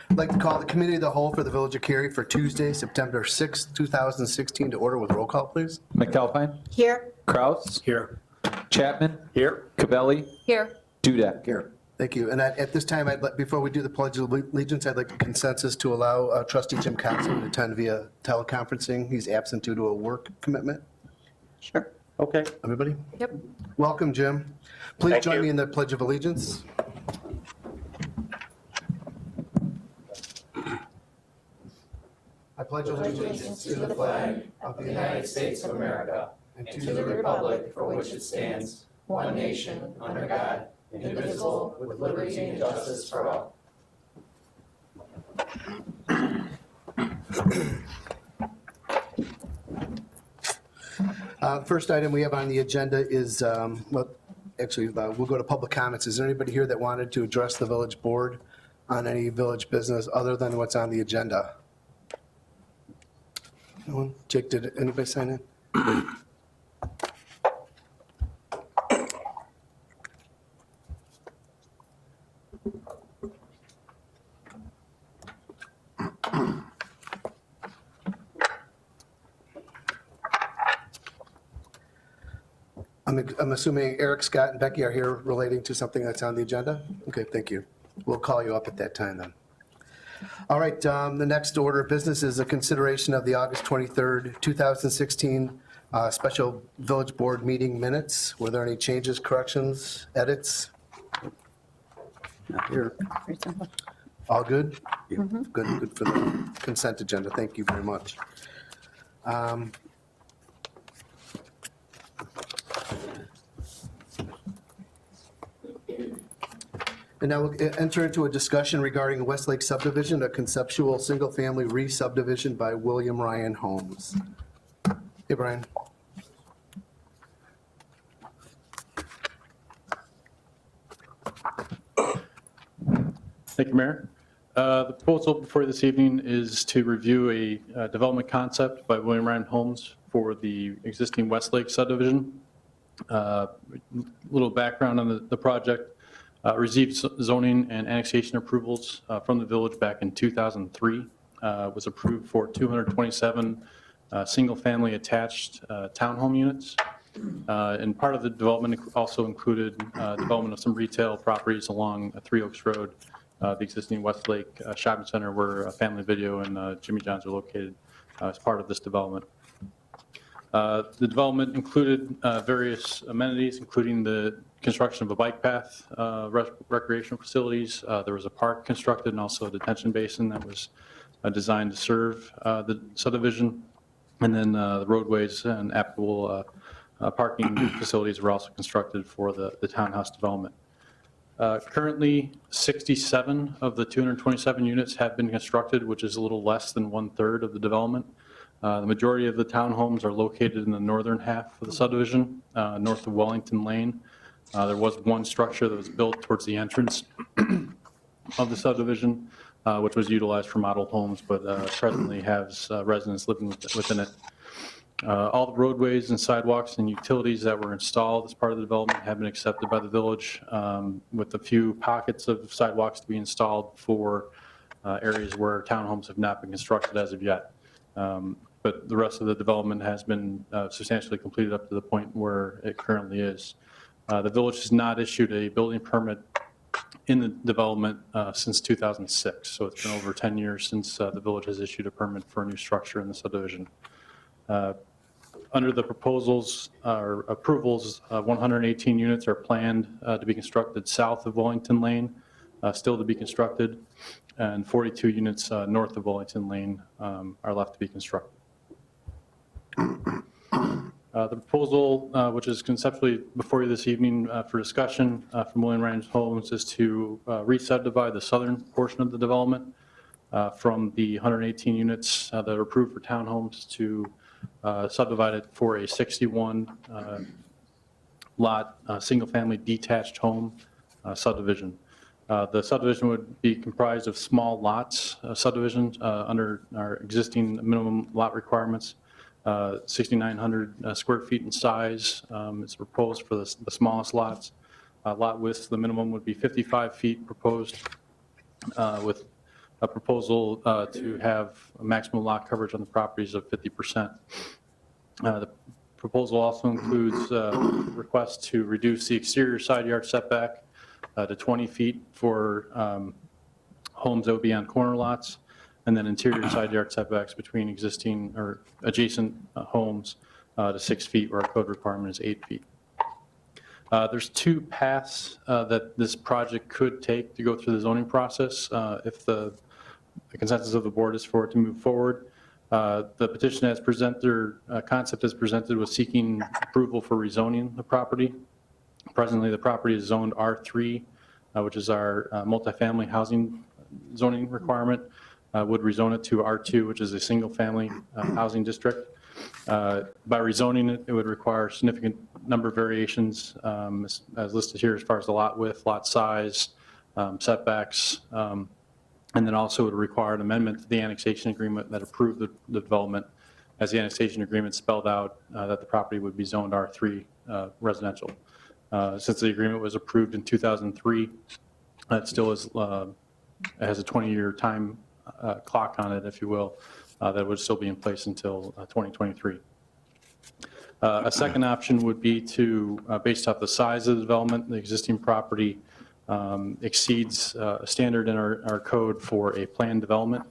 I'd like to call the Committee of the Whole for the Village of Cary for Tuesday, September 6th, 2016 to order with roll call, please. McAlpine. Here. Kraus. Here. Chapman. Here. Cabelli. Here. Dudek. Here. Thank you. And at this time, before we do the Pledge of Allegiance, I'd like a consensus to allow Trustee Jim Coxon to attend via teleconferencing. He's absent due to a work commitment. Sure. Okay. Everybody? Yep. Welcome, Jim. Please Thank join you. me in the Pledge of Allegiance. I pledge allegiance to the flag of the United States of America and to the republic for which it stands, one nation, under God, indivisible, with liberty and justice for all. First item we have on the agenda is, we'll go to public comments. Is there anybody here that wanted to address the village board on any village business other than what's on the agenda? No one? Jake, did anybody sign in? I'm assuming Eric, Scott, and Becky are here relating to something that's on the agenda? Okay, thank you. We'll call you up at that time then. All right, the next order of business is a consideration of the August 23rd, 2016 special village board meeting minutes. Were there any changes, corrections, edits? Not here. All good? Good for the consent agenda. Thank you very much. And now we'll enter into a discussion regarding Westlake subdivision, a conceptual single-family re-subdivision by William Ryan Homes. Hey, Brian. Thank you, Mayor. The proposal before you this evening is to review a development concept by William Ryan Homes for the existing Westlake subdivision. Little background on the project. Received zoning and annexation approvals from the village back in 2003. Was approved for 227 single-family attached townhome units. And part of the development also included development of some retail properties along Three Oaks Road, the existing Westlake shopping center where Family Video and Jimmy John's are located as part of this development. The development included various amenities, including the construction of a bike path, recreational facilities. There was a park constructed and also a detention basin that was designed to serve the subdivision. And then the roadways and applicable parking facilities were also constructed for the townhouse development. Currently, 67 of the 227 units have been constructed, which is a little less than 1/3 of the development. The majority of the townhomes are located in the northern half of the subdivision, north of Wellington Lane. There was one structure that was built towards the entrance of the subdivision, which was utilized for model homes, but presently has residents living within it. All the roadways and sidewalks and utilities that were installed as part of the development have been accepted by the village, with a few pockets of sidewalks to be installed for areas where townhomes have not been constructed as of yet. But the rest of the development has been substantially completed up to the point where it currently is. The village has not issued a building permit in the development since 2006, so it's been over 10 years since the village has issued a permit for a new structure in the subdivision. Under the proposals or approvals, 118 units are planned to be constructed south of Wellington Lane, still to be constructed, and 42 units north of Wellington Lane are left to be constructed. The proposal, which is conceptually before you this evening for discussion from William Ryan Homes, is to re-subdivide the southern portion of the development from the 118 units that are approved for townhomes to subdivide it for a 61 lot single-family detached home subdivision. The subdivision would be comprised of small lots subdivisions under our existing minimum lot requirements. 6,900 square feet in size. It's proposed for the smallest lots. Lot width, the minimum would be 55 feet proposed with a proposal to have a maximum lot coverage on the properties of 50%. The proposal also includes requests to reduce the exterior side yard setback to 20 feet for homes that would be on corner lots, and then interior side yard setbacks between existing or adjacent homes to 6 feet, where our code requirement is 8 feet. There's two paths that this project could take to go through the zoning process if the consensus of the board is for it to move forward. The petition as presented, or concept as presented, was seeking approval for rezoning the property. Presently, the property is zoned R3, which is our multifamily housing zoning requirement. Would rezone it to R2, which is a single-family housing district. By rezoning it, it would require a significant number of variations, as listed here, as far as the lot width, lot size, setbacks, and then also would require an amendment to the annexation agreement that approved the development, as the annexation agreement spelled out that the property would be zoned R3 residential. Since the agreement was approved in 2003, it still is, has a 20-year time clock on it, if you will, that would still be in place until 2023. A second option would be to, based off the size of the development, the existing property exceeds a standard in our code for a planned development,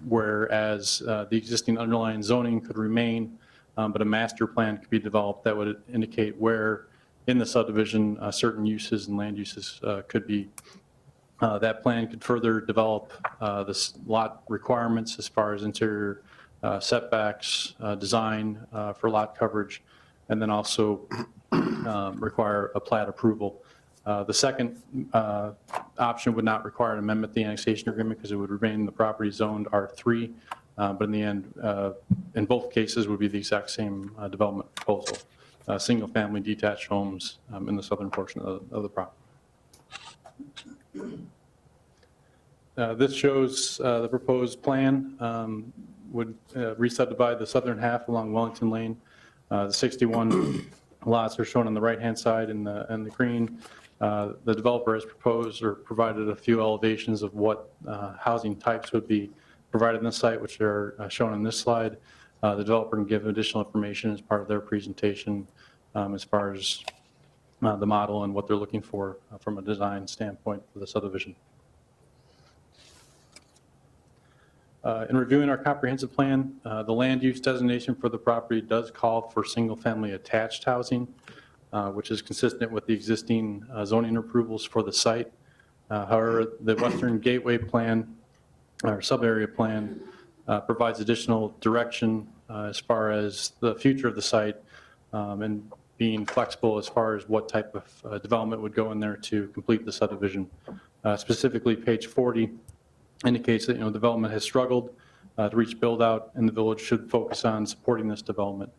whereas the existing underlying zoning could remain, but a master plan could be developed that would indicate where in the subdivision certain uses and land uses could be. That plan could further develop the lot requirements as far as interior setbacks, design for lot coverage, and then also require a plat approval. The second option would not require an amendment to the annexation agreement because it would remain the property zoned R3, but in the end, in both cases would be the exact same development proposal, single-family detached homes in the southern portion of the property. This shows the proposed plan would re-subdivide the southern half along Wellington Lane. The 61 lots are shown on the right-hand side in the green. The developer has proposed or provided a few elevations of what housing types would be provided in this site, which are shown on this slide. The developer can give additional information as part of their presentation as far as the model and what they're looking for from a design standpoint for the subdivision. In reviewing our comprehensive plan, the land use designation for the property does call for single-family attached housing, which is consistent with the existing zoning approvals for the site. However, the Western Gateway Plan, or sub-area plan, provides additional direction as far as the future of the site and being flexible as far as what type of development would go in there to complete the subdivision. Specifically, page 40 indicates that development has struggled to reach build out, and the village should focus on supporting this development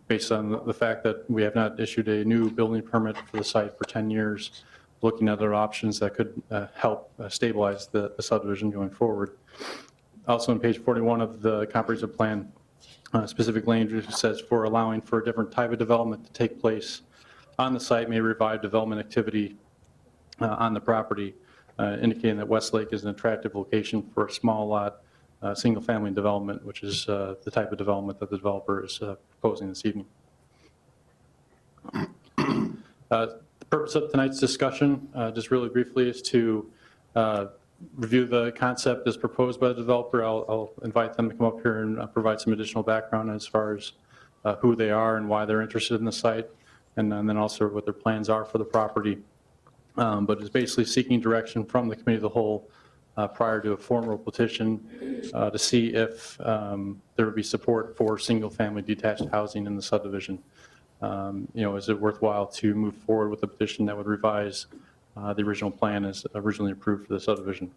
based on the fact that we have not issued a new building permit for the site for 10 years, looking at other options that could help stabilize the subdivision going forward. Also on page 41 of the comprehensive plan, specific language says for allowing for a different type of development to take place on the site may revive development activity on the property, indicating that Westlake is an attractive location for a small lot, single-family development, which is the type of development that the developer is proposing this evening. The purpose of tonight's discussion, just really briefly, is to review the concept as proposed by the developer. I'll invite them to come up here and provide some additional background as far as who they are and why they're interested in the site, and then also what their plans are for the property. But it's basically seeking direction from the committee of the whole prior to a formal petition to see if there would be support for single-family detached housing in the subdivision. Is it worthwhile to move forward with a petition that would revise the original plan as originally approved for the subdivision?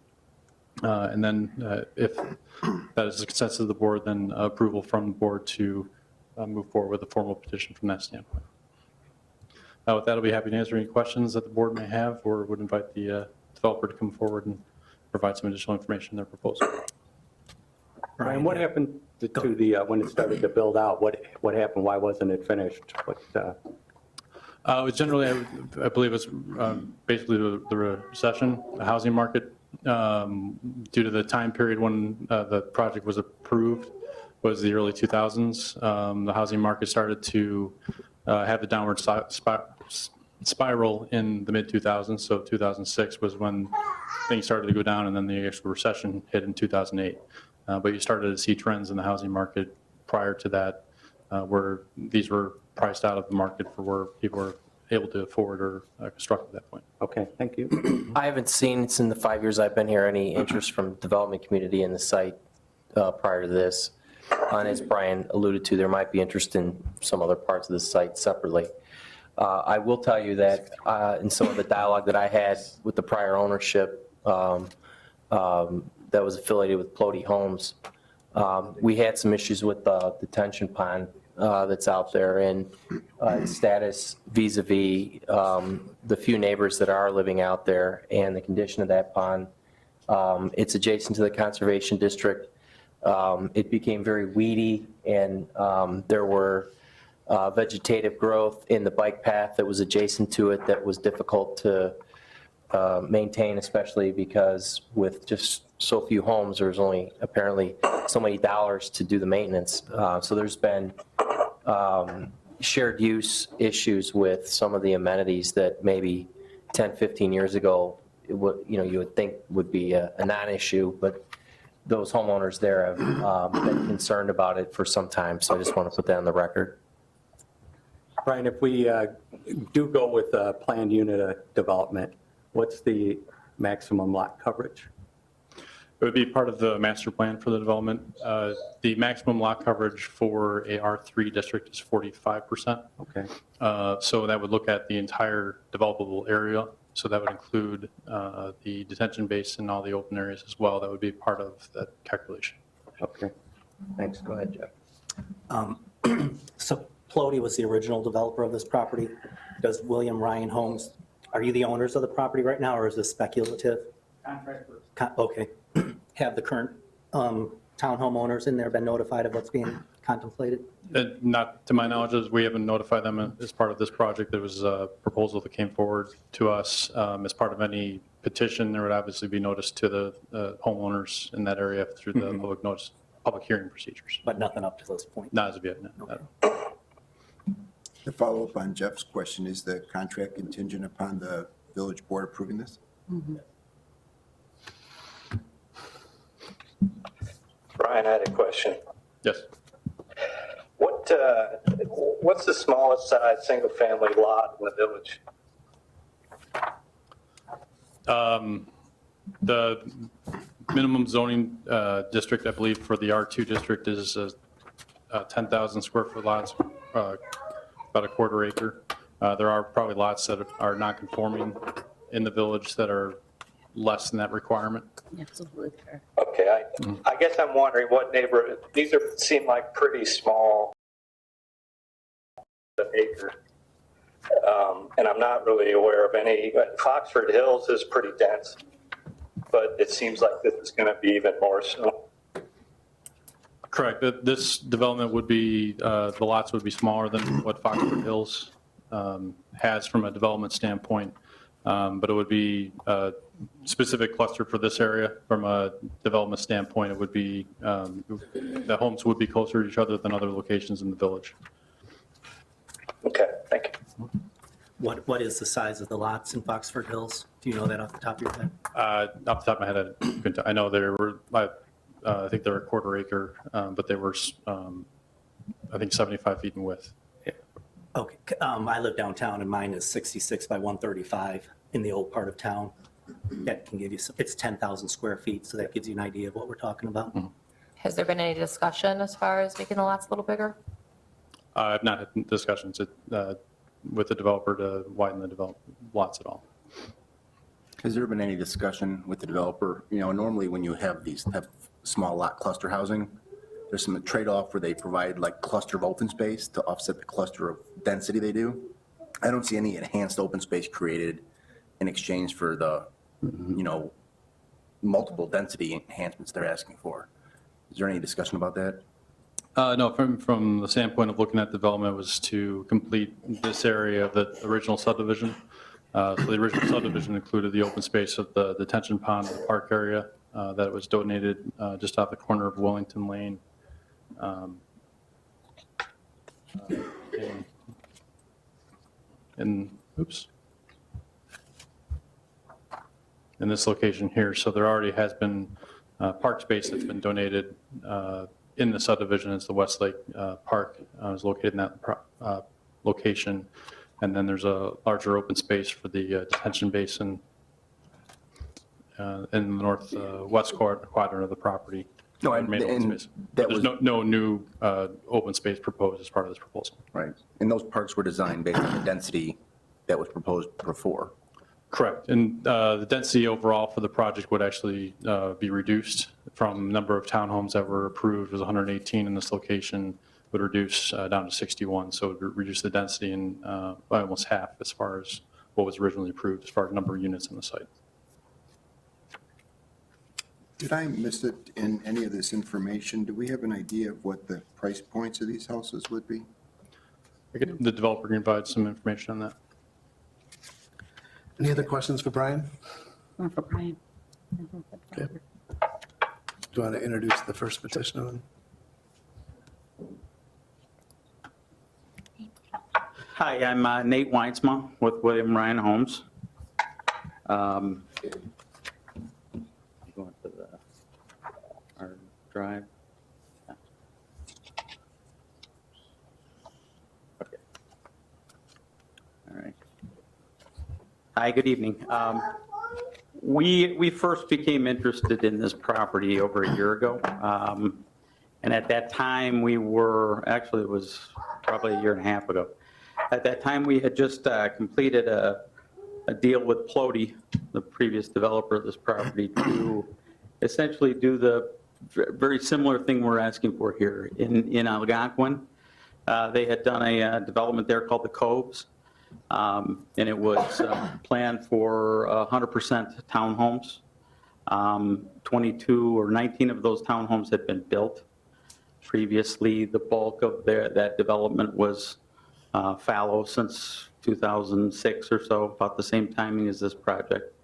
And then if that is the consensus of the board, then approval from the board to move forward with a formal petition from that standpoint. With that, I'll be happy to answer any questions that the board may have, or would invite the developer to come forward and provide some additional information in their proposal. Brian, what happened to the when it started to build out? What happened? Why wasn't it finished? It was generally, I believe, it's basically the recession, the housing market due to the time period when the project was approved, was the early 2000s. The housing market started to have the downward spiral in the mid 2000s. So 2006 was when things started to go down, and then the actual recession hit in 2008. But you started to see trends in the housing market prior to that, where these were priced out of the market for where people were able to afford or construct at that point. Okay, thank you. I haven't seen, in the 5 years I've been here, any interest from the development community in the site prior to this. And as Brian alluded to, there might be interest in some other parts of the site separately. I will tell you that in some of the dialogue that I had with the prior ownership that was affiliated with Plody Homes, we had some issues with the detention pond that's out there, and status vis-a-vis the few neighbors that are living out there and the condition of that pond. It's adjacent to the conservation district. It became very weedy, and there were vegetative growth in the bike path that was adjacent to it that was difficult to maintain, especially because with just so few homes, there's only apparently so many dollars to do the maintenance. So there's been shared use issues with some of the amenities that maybe 10, 15 years ago, you would think would be a non-issue, but those homeowners there have been concerned about it for some time. So I just want to put that on the record. Brian, if we do go with a planned unit development, what's the maximum lot coverage? It would be part of the master plan for the development. The maximum lot coverage for a R3 district is 45%. Okay. So that would look at the entire developable area. So that would include the detention basin and all the open areas as well. That would be part of that calculation. Okay. Thanks. Go ahead, Jeff. So Plody was the original developer of this property. Does William Ryan Homes, are you the owners of the property right now, or is this speculative? Contractors. Okay. Have the current townhome owners in there been notified of what's being contemplated? Not to my knowledge, as we haven't notified them as part of this project. There was a proposal that came forward to us as part of any petition. There would obviously be notice to the homeowners in that area through the public notice, public hearing procedures. But nothing up to this point? Not as of yet, no. Okay. To follow up on Jeff's question, is the contract contingent upon the village board approving this? Brian, I had a question. Yes. What's the smallest size single-family lot in the village? The minimum zoning district, I believe, for the R2 district is 10,000 square foot lots, about a quarter acre. There are probably lots that are not conforming in the village that are less than that requirement. Absolutely fair. Okay, I guess I'm wondering what neighborhood, these seem like pretty small, an acre. And I'm not really aware of any. Foxford Hills is pretty dense, but it seems like this is going to be even more so. Correct. This development would be, the lots would be smaller than what Foxford Hills has from a development standpoint, but it would be a specific cluster for this area. From a development standpoint, it would be, the homes would be closer to each other than other locations in the village. Okay, thank you. What is the size of the lots in Foxford Hills? Do you know that off the top of your head? Off the top of my head, I know there were, I think they were a quarter acre, but they were, I think 75 feet in width. Okay, I live downtown and mine is 66 by 135 in the old part of town. That can give you some, it's 10,000 square feet, so that gives you an idea of what we're talking about. Has there been any discussion as far as making the lots a little bigger? I've not had discussions with the developer to widen the lots at all. Has there been any discussion with the developer? You know, normally when you have these type of small lot cluster housing, there's some trade-off where they provide like cluster of open space to offset the cluster of density they do. I don't see any enhanced open space created in exchange for the, you know, multiple density enhancements they're asking for. Is there any discussion about that? No, from the standpoint of looking at development was to complete this area of the original subdivision. So the original subdivision included the open space of the detention pond in the park area that was donated just off the corner of Wellington Lane. Oops. In this location here. So there already has been park space that's been donated in the subdivision. It's the Westlake Park is located in that location. And then there's a larger open space for the detention basin in the northwest quadrant of the property. No, Main open and space. that There's was, no new open space proposed as part of this proposal. right, and those parks were designed based on the density that was proposed before. Correct. And the density overall for the project would actually be reduced from number of townhomes that were approved was 118 in this location, would reduce down to 61. So it would reduce the density by almost half as far as what was originally approved as far as number of units in the site. Did I miss it in any of this information? Do we have an idea of what the price points of these houses would be? The developer can provide some information on that. Any other questions for Brian? One for Brian. Okay. Do you want to introduce the first petitioner then? Hi, I'm Nate Weitzma with William Ryan Homes. Going to our drive. Okay. All right. Hi, good evening. We first became interested in this property over a year ago. And at that time, actually, it was probably a year and a half ago. At that time, we had just completed a deal with Plody, the previous developer of this property, to essentially do the very similar thing we're asking for here in Algonquin. They had done a development there called the Coves, and it was planned for 100% townhomes. 22 or 19 of those townhomes had been built. Previously, the bulk of that development was fallow since 2006 or so, about the same timing as this project.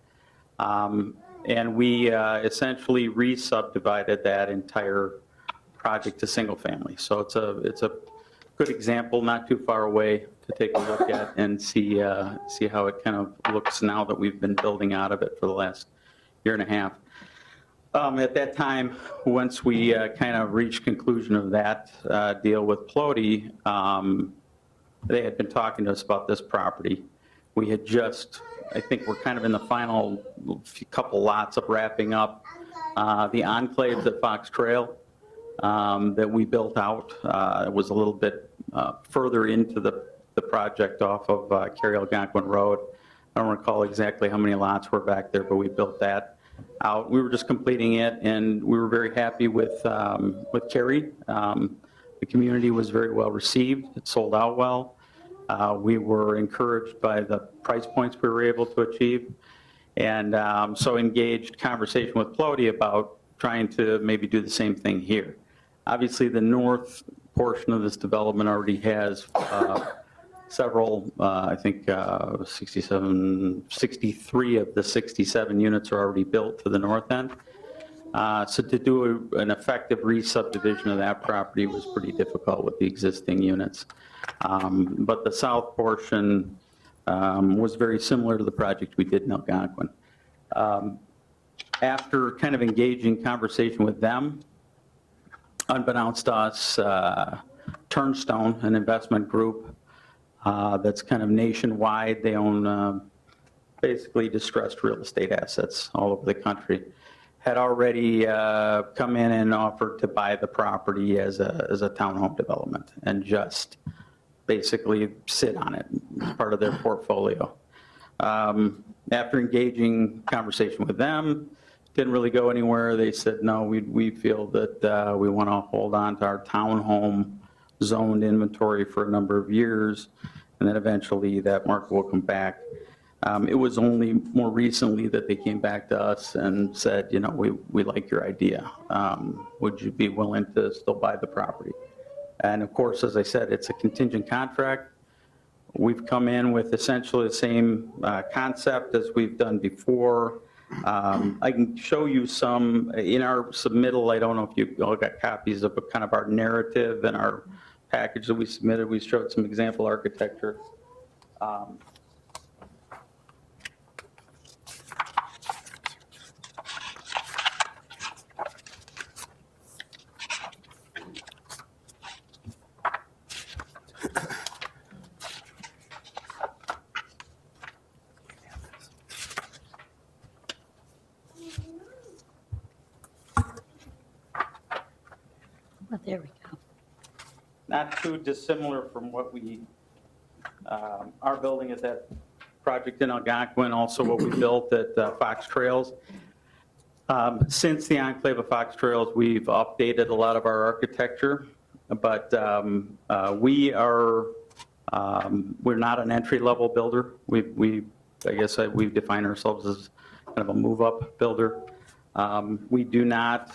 And we essentially re-subdivided that entire project to single family. So it's a good example, not too far away, to take a look at and see how it kind of looks now that we've been building out of it for the last year and a half. At that time, once we kind of reached conclusion of that deal with Plody, they had been talking to us about this property. We had just, I think we're kind of in the final couple lots of wrapping up the enclaves at Fox Trail that we built out. It was a little bit further into the project off of Cary Algonquin Road. I don't recall exactly how many lots were back there, but we built that out. We were just completing it, and we were very happy with Cary. The community was very well received. It sold out well. We were encouraged by the price points we were able to achieve, and so engaged conversation with Plody about trying to maybe do the same thing here. Obviously, the north portion of this development already has several, I think 63 of the 67 units are already built to the north end. So to do an effective re-subdivision of that property was pretty difficult with the existing units. But the south portion was very similar to the project we did in Algonquin. After kind of engaging conversation with them, unbeknownst to us, Turnstone, an investment group that's kind of nationwide, they own basically distressed real estate assets all over the country, had already come in and offered to buy the property as a townhome development and just basically sit on it as part of their portfolio. After engaging conversation with them, didn't really go anywhere. They said, no, we feel that we want to hold on to our townhome zoned inventory for a number of years, and then eventually that market will come back. It was only more recently that they came back to us and said, you know, we like your idea. Would you be willing to still buy the property? And of course, as I said, it's a contingent contract. We've come in with essentially the same concept as we've done before. I can show you some in our submittal. I don't know if you all got copies of kind of our narrative and our package that we submitted. We showed some example architecture. Oh, there we go. Not too dissimilar from what we, our building at that project in Algonquin, also what we built at Fox Trails. Since the enclave of Fox Trails, we've updated a lot of our architecture, but we're not an entry-level builder. I guess we define ourselves as kind of a move-up builder. We do not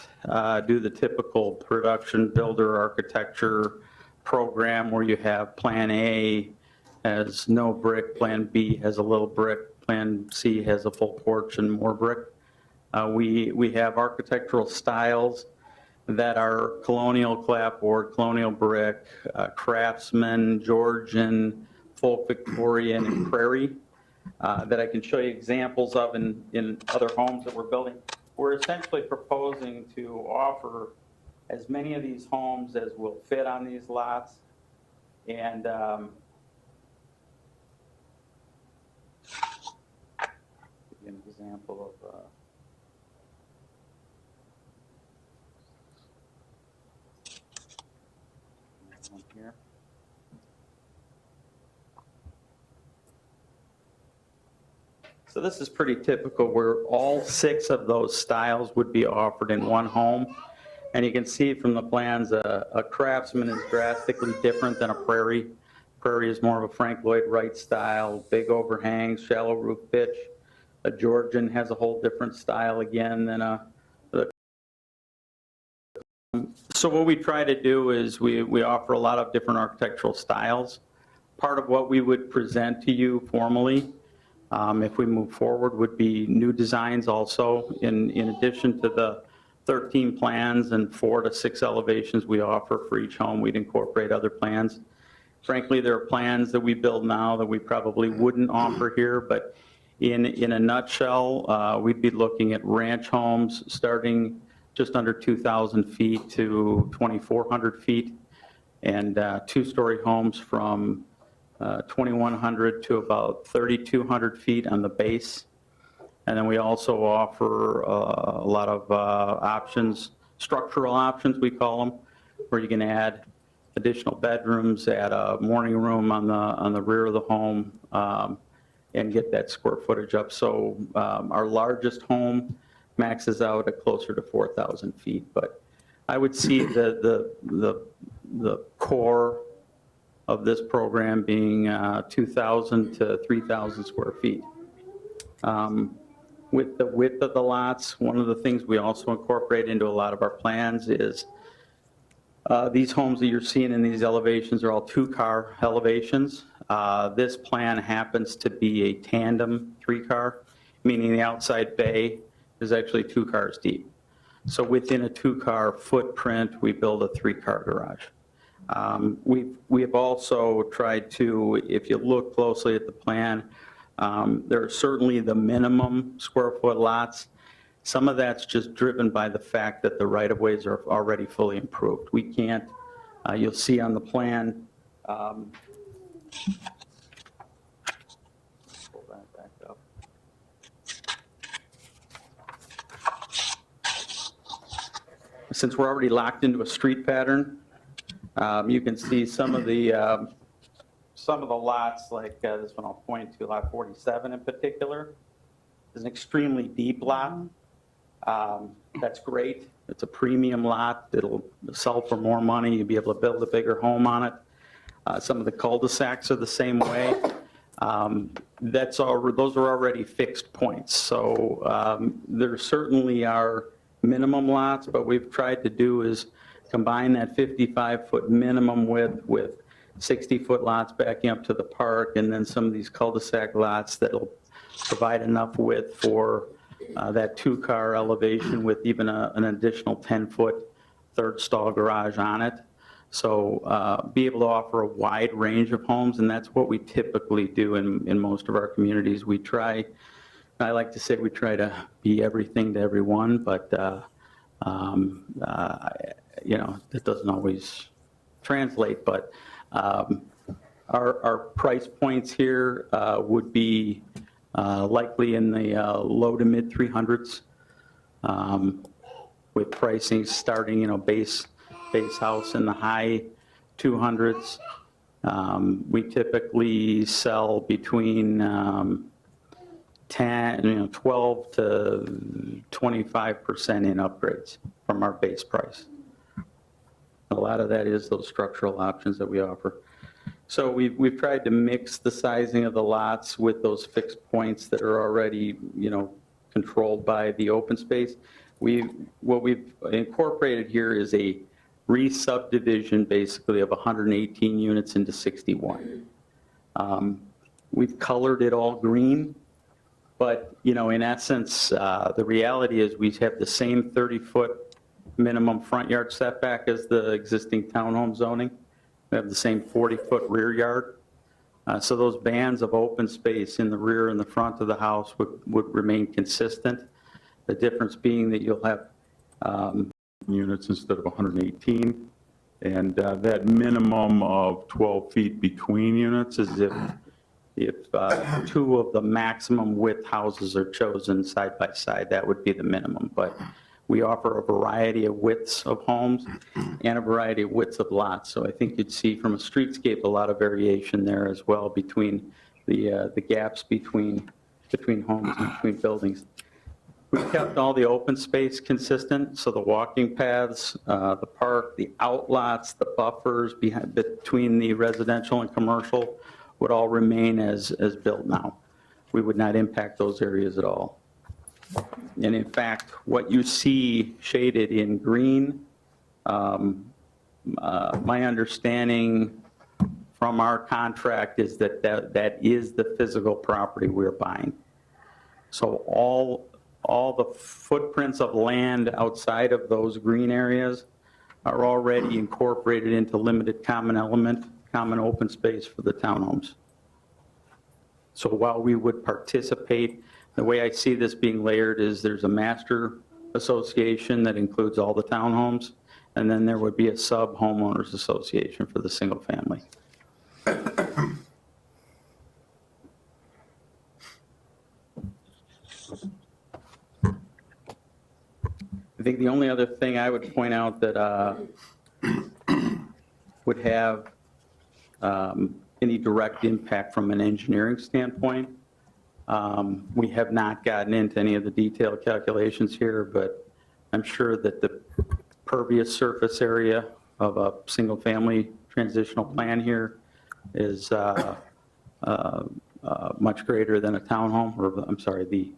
do the typical production builder architecture program where you have Plan A has no brick, Plan B has a little brick, Plan C has a full porch and more brick. We have architectural styles that are colonial clapboard, colonial brick, craftsman, Georgian, folk Victorian, and prairie that I can show you examples of in other homes that we're building. We're essentially proposing to offer as many of these homes as will fit on these lots. And give you an example of one here. So this is pretty typical where all 6 of those styles would be offered in one home. And you can see from the plans, a craftsman is drastically different than a prairie. Prairie is more of a Frank Lloyd Wright style, big overhangs, shallow roof pitch. A Georgian has a whole different style again than so what we try to do is we offer a lot of different architectural styles. Part of what we would present to you formally if we move forward would be new designs also. In addition to the 13 plans and 4 to 6 elevations we offer for each home, we'd incorporate other plans. Frankly, there are plans that we build now that we probably wouldn't offer here, but in a nutshell, we'd be looking at ranch homes starting just under 2,000 feet to 2,400 feet, and 2-story homes from 2,100 to about 3,200 feet on the base. And then we also offer a lot of options, structural options we call them, where you can add additional bedrooms, add a morning room on the rear of the home, and get that square footage up. So our largest home maxes out at closer to 4,000 feet. But I would see the core of this program being 2,000 to 3,000 square feet. With the width of the lots, one of the things we also incorporate into a lot of our plans is these homes that you're seeing in these elevations are all 2-car elevations. This plan happens to be a tandem 3-car, meaning the outside bay is actually 2 cars deep. So within a 2-car footprint, we build a 3-car garage. We have also tried to, if you look closely at the plan, there are certainly the minimum square foot lots. Some of that's just driven by the fact that the right-of-ways are already fully improved. We can't, you'll see on the plan, pull that back up. Since we're already locked into a street pattern, you can see some of the lots, like this one I'll point to, lot 47 in particular, is an extremely deep lot. That's great. It's a premium lot. It'll sell for more money. You'll be able to build a bigger home on it. Some of the cul-de-sacs are the same way. Those are already fixed points. So there certainly are minimum lots, but we've tried to do is combine that 55-foot minimum width with 60-foot lots backing up to the park, and then some of these cul-de-sac lots that'll provide enough width for that 2-car elevation with even an additional 10-foot third stall garage on it. So be able to offer a wide range of homes, and that's what we typically do in most of our communities. We try, I like to say we try to be everything to everyone, but you know, that doesn't always translate. But our price points here would be likely in the low to mid 300s, with pricing starting, you know, base house in the high 200s. We typically sell between 12 to 25% in upgrades from our base price. A lot of that is those structural options that we offer. So we've tried to mix the sizing of the lots with those fixed points that are already, you know, controlled by the open space. What we've incorporated here is a re-subdivision basically of 118 units into 61. We've colored it all green, but you know, in essence, the reality is we have the same 30-foot minimum front yard setback as the existing townhome zoning. We have the same 40-foot rear yard. So those bands of open space in the rear and the front of the house would remain consistent. The difference being that you'll have units instead of 118, and that minimum of 12 feet between units is if 2 of the maximum width houses are chosen side by side, that would be the minimum. But we offer a variety of widths of homes and a variety of widths of lots. So I think you'd see from a streetscape a lot of variation there as well between the gaps between homes and between buildings. We've kept all the open space consistent, so the walking paths, the park, the outlots, the buffers between the residential and commercial would all remain as built now. We would not impact those areas at all. And in fact, what you see shaded in green, my understanding from our contract is that is the physical property we're buying. So all the footprints of land outside of those green areas are already incorporated into limited common element, common open space for the townhomes. So while we would participate, the way I see this being layered is there's a master association that includes all the townhomes, and then there would be a sub-homeowners association for the single family. I think the only other thing I would point out that would have any direct impact from an engineering standpoint, we have not gotten into any of the detailed calculations here, but I'm sure that the pervious surface area of a single-family transitional plan here is much greater than a townhome, or I'm sorry, the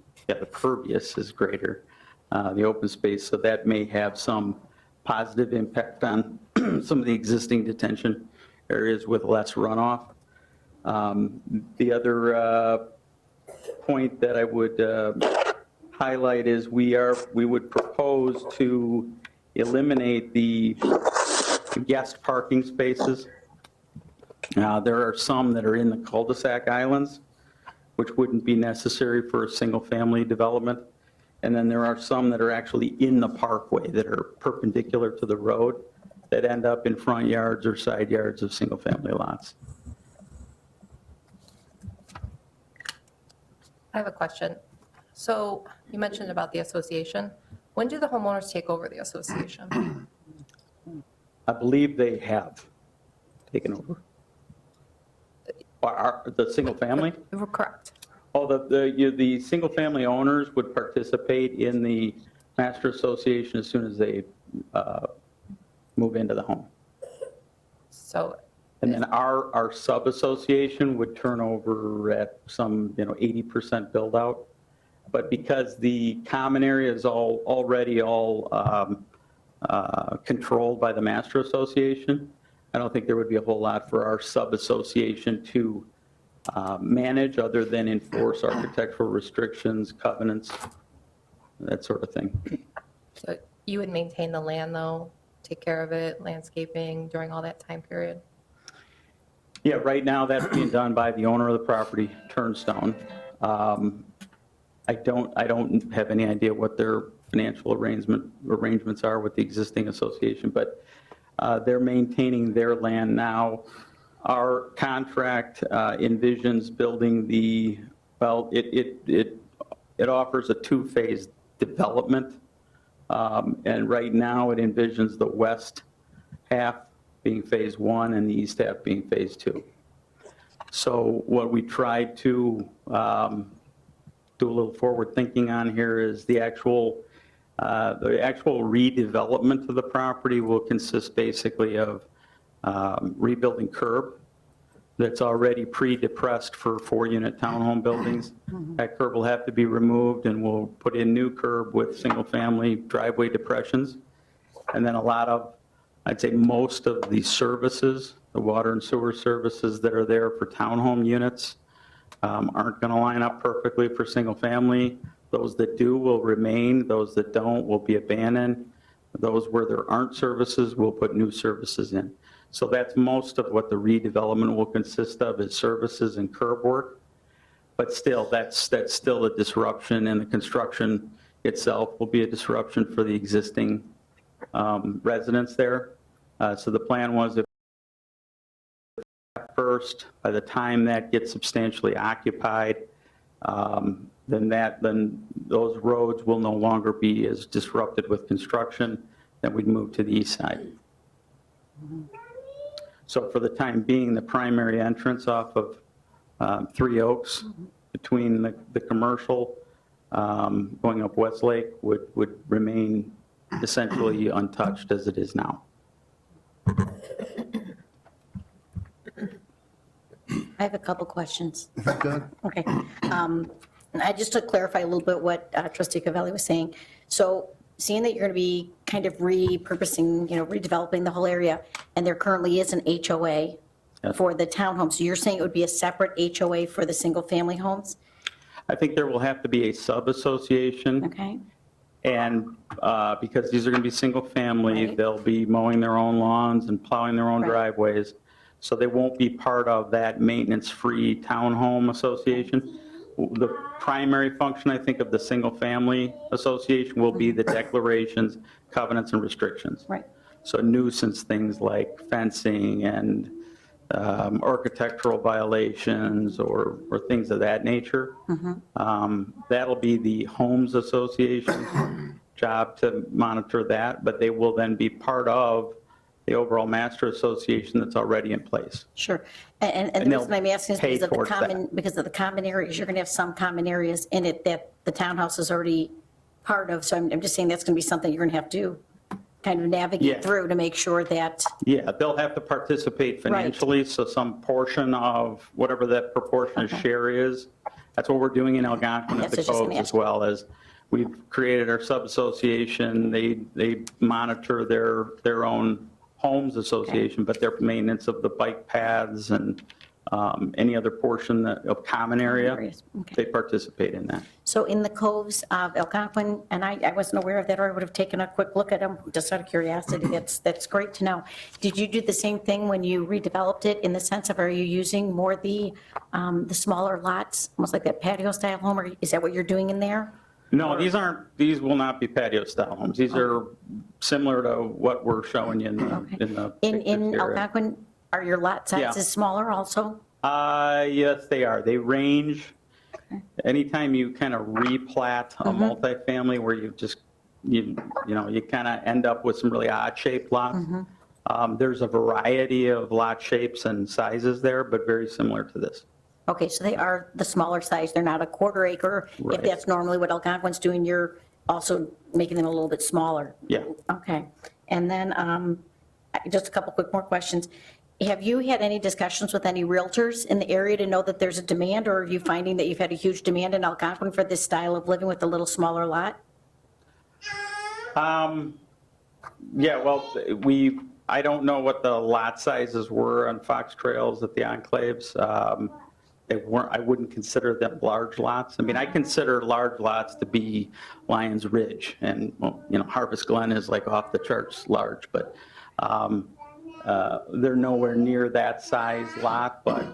pervious is greater. The open space, so that may have some positive impact on some of the existing detention areas with less runoff. The other point that I would highlight is we would propose to eliminate the guest parking spaces. There are some that are in the cul-de-sac islands, which wouldn't be necessary for a single-family development. And then there are some that are actually in the parkway that are perpendicular to the road that end up in front yards or side yards of single-family lots. I have a question. So you mentioned about the association. When do the homeowners take over the association? I believe they have taken over. The single family? Correct. Oh, the single family owners would participate in the master association as soon as they move into the home. So, And then our sub-association would turn over at some, 80% build out. But because the common area is already controlled by the master association, I don't think there would be a whole lot for our sub-association to manage other than enforce architectural restrictions, covenants, that sort of thing. So you would maintain the land, though, take care of it, landscaping during all that time period? Yeah, right now that's being done by the owner of the property, Turnstone. I don't have any idea what their financial arrangements are with the existing association, but they're maintaining their land now. Our contract envisions building it offers a two-phase development. And right now it envisions the west half being phase 1 and the east half being phase 2. So what we tried to do a little forward thinking on here is the actual redevelopment of the property will consist basically of rebuilding curb that's already pre-depressed for 4-unit townhome buildings. That curb will have to be removed, and we'll put in new curb with single-family driveway depressions. And then a lot of, I'd say most of the services, the water and sewer services that are there for townhome units aren't going to line up perfectly for single-family. Those that do will remain. Those that don't will be abandoned. Those where there aren't services, we'll put new services in. So that's most of what the redevelopment will consist of, is services and curb work. But still, that's still a disruption, and the construction itself will be a disruption for the existing residents there. So the plan was if first, by the time that gets substantially occupied, then those roads will no longer be as disrupted with construction. Then we'd move to the east side. So for the time being, the primary entrance off of 3 Oaks between the commercial going up Westlake would remain essentially untouched as it is now. I have a couple questions. Good. Okay. Just to clarify a little bit what Trustee Cavelli was saying. So seeing that you're going to be kind of repurposing, redeveloping the whole area, and there currently is an HOA Yes. for the townhomes, so you're saying it would be a separate HOA for the single-family homes? I think there will have to be a sub-association. Okay. And because these are going to be single-family, Right. they'll be mowing their own lawns and plowing their own Right. driveways. So they won't be part of that maintenance-free townhome association. The primary function, I think, of the single-family association will be the declarations, covenants, and restrictions. Right. So nuisance things like fencing and architectural violations or things of that nature. That'll be the Homes Association job to monitor that, but they will then be part of the overall master association that's already in place. Sure. And the they'll reason I'm asking is pay because of towards that. because of the common areas. You're going to have some common areas in it that the townhouse is already part of. So I'm just saying that's going to be something you're going to have to kind of navigate Yeah. through to make sure that, Yeah, they'll have to participate financially, so some portion of whatever that proportionate share is, that's what we're doing in Algonquin at Yes, I the was just gonna Coves as ask. well. As we've created our sub-association, they monitor their own homes association, but their maintenance of the bike paths and any other portion of common area, areas. Okay. they participate in that. So in the Coves of Algonquin, and I wasn't aware of that, or I would have taken a quick look at them, just out of curiosity. That's great to know. Did you do the same thing when you redeveloped it, in the sense of, are you using more the smaller lots, almost like that patio style home, or is that what you're doing in there? No, these will not be patio style homes. These are similar to what we're showing you in the In pictures here. Algonquin, are your lot Yeah. sizes smaller also? Yes, they are. They range, anytime you kind of replat a multifamily where you just, you kind of end up with some really odd shaped lots. There's a variety of lot shapes and sizes there, but very similar to this. Okay, so they are the smaller size, they're not a quarter acre. If Right. that's normally what Algonquin's doing, you're also making them a little bit smaller. Yeah. Okay, and then just a couple quick more questions. Have you had any discussions with any realtors in the area to know that there's a demand, or are you finding that you've had a huge demand in Algonquin for this style of living with a little smaller lot? Yeah, well, we I don't know what the lot sizes were on Fox Trails at the enclaves. They weren't, I wouldn't consider them large lots. I mean, I consider large lots to be Lions Ridge, and, well, you know, Harvest Glen is like off the charts large, but they're nowhere near that size lot. But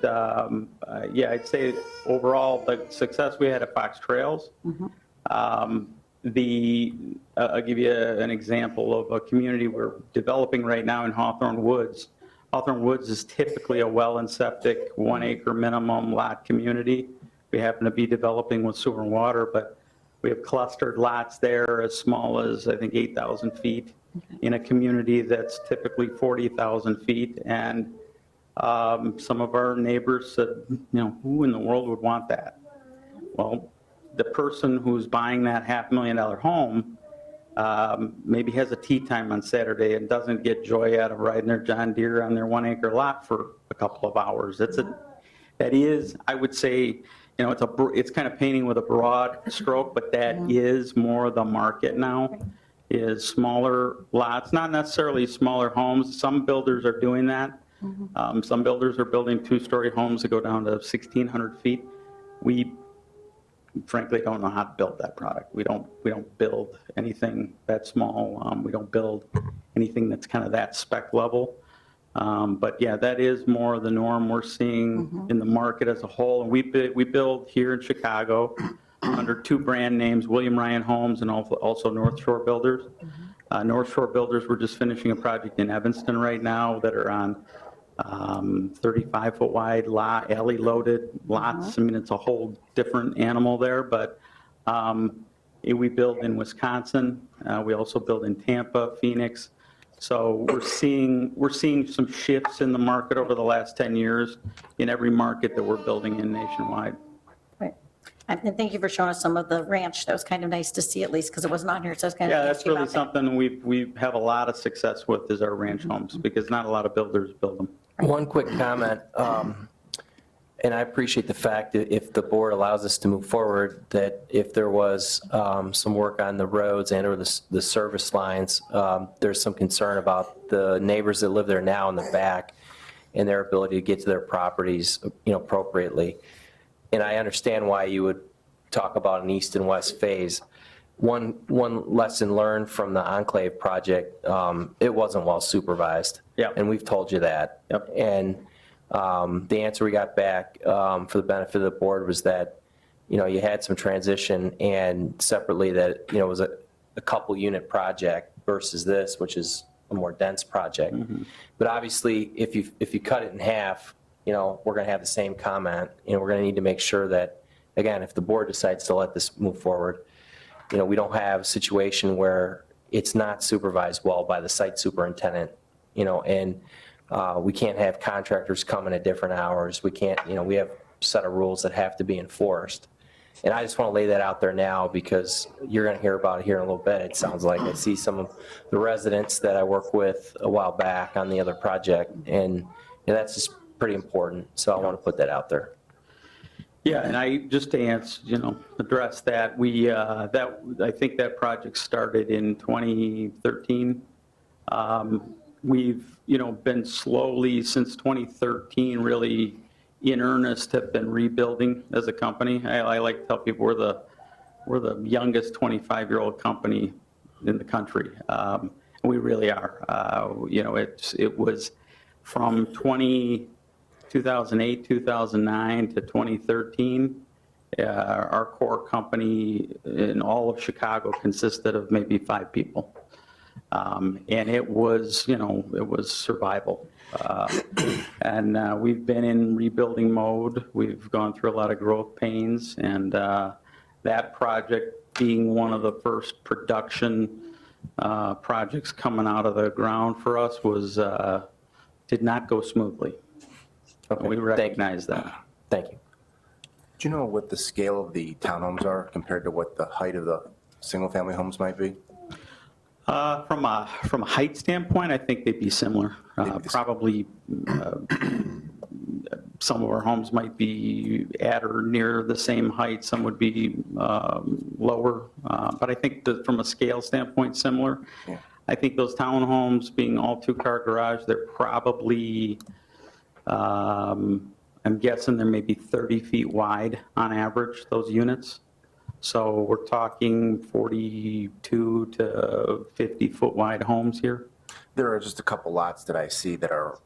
yeah, I'd say overall, the success we had at Fox Trails, I'll give you an example of a community we're developing right now in Hawthorne Woods. Hawthorne Woods is typically a well and septic, 1 acre minimum lot community. We happen to be developing with sewer and water, but we have clustered lots there as small as, I think, 8,000 feet in a community that's typically 40,000 feet. And some of our neighbors said, you know, who in the world would want that? Well, the person who's buying that $500,000 home maybe has a tea time on Saturday and doesn't get joy out of riding their John Deere on their 1 acre lot for a couple of hours. That is, I would say, you know, it's kind of painting with a broad stroke, but that is more the market now, is smaller lots, not necessarily smaller homes. Some builders are doing that. Some builders are building 2-story homes that go down to 1,600 feet. We frankly don't know how to build that product. We don't build anything that small. We don't build anything that's kind of that spec level. But yeah, that is more the norm we're seeing in the market as a whole. And we build here in Chicago under 2 brand names, William Ryan Homes and also North Shore Builders. North Shore Builders, we're just finishing a project in Evanston right now that are on 35-foot wide lot, alley loaded lots. I mean, it's a whole different animal there, but we build in Wisconsin. We also build in Tampa, Phoenix. So we're seeing some shifts in the market over the last 10 years in every market that we're building in nationwide. Right. And thank you for showing us some of the ranch. That was kind of nice to see, at least, because it wasn't on here, so I was kind of Yeah, curious that's really about that. something we have a lot of success with, is our ranch homes, because not a lot of builders build them. One quick comment, and I appreciate the fact that if the board allows us to move forward, that if there was some work on the roads and or the service lines, there's some concern about the neighbors that live there now in the back and their ability to get to their properties, you know, appropriately. And I understand why you would talk about an east and west phase. One lesson learned from the Enclave project, it wasn't well supervised. Yep. And we've told you that. Yep. And the answer we got back for the benefit of the board was that, you know, you had some transition, and separately that, you know, it was a couple unit project versus this, which is a more dense project. But obviously, if you cut it in half, you know, we're going to have the same comment, and we're going to need to make sure that, again, if the board decides to let this move forward, you know, we don't have a situation where it's not supervised well by the site superintendent, you know, and we can't have contractors coming at different hours. We can't, you know, we have a set of rules that have to be enforced. And I just want to lay that out there now, because you're going to hear about it here in a little bit. It sounds like I see some of the residents that I worked with a while back on the other project, and that's just pretty important. So I want to put that out there. Yeah, and I, just to answer, you know, address that, I think that project started in 2013. We've, you know, been slowly since 2013, really in earnest, have been rebuilding as a company. I like to tell people we're the youngest 25-year-old company in the country. We really are. You know, it was from 2008, 2009 to 2013, our core company in all of Chicago consisted of maybe 5 people. And it was, you know, it was survival. And we've been in rebuilding mode. We've gone through a lot of growth pains, and that project being one of the first production projects coming out of the ground for us did not go smoothly. Okay. We recognize that. Thank you. Do you know what the scale of the townhomes are compared to what the height of the single-family homes might be? From a height standpoint, I think they'd be similar. Probably some of our homes might be at or near the same height. Some would be lower. But I think that from a scale standpoint, similar. Yeah. I think those townhomes being all two-car garage, they're probably, I'm guessing they're maybe 30 feet wide on average, those units. So we're talking 42 to 50-foot wide homes here. There are just a couple lots that I see that are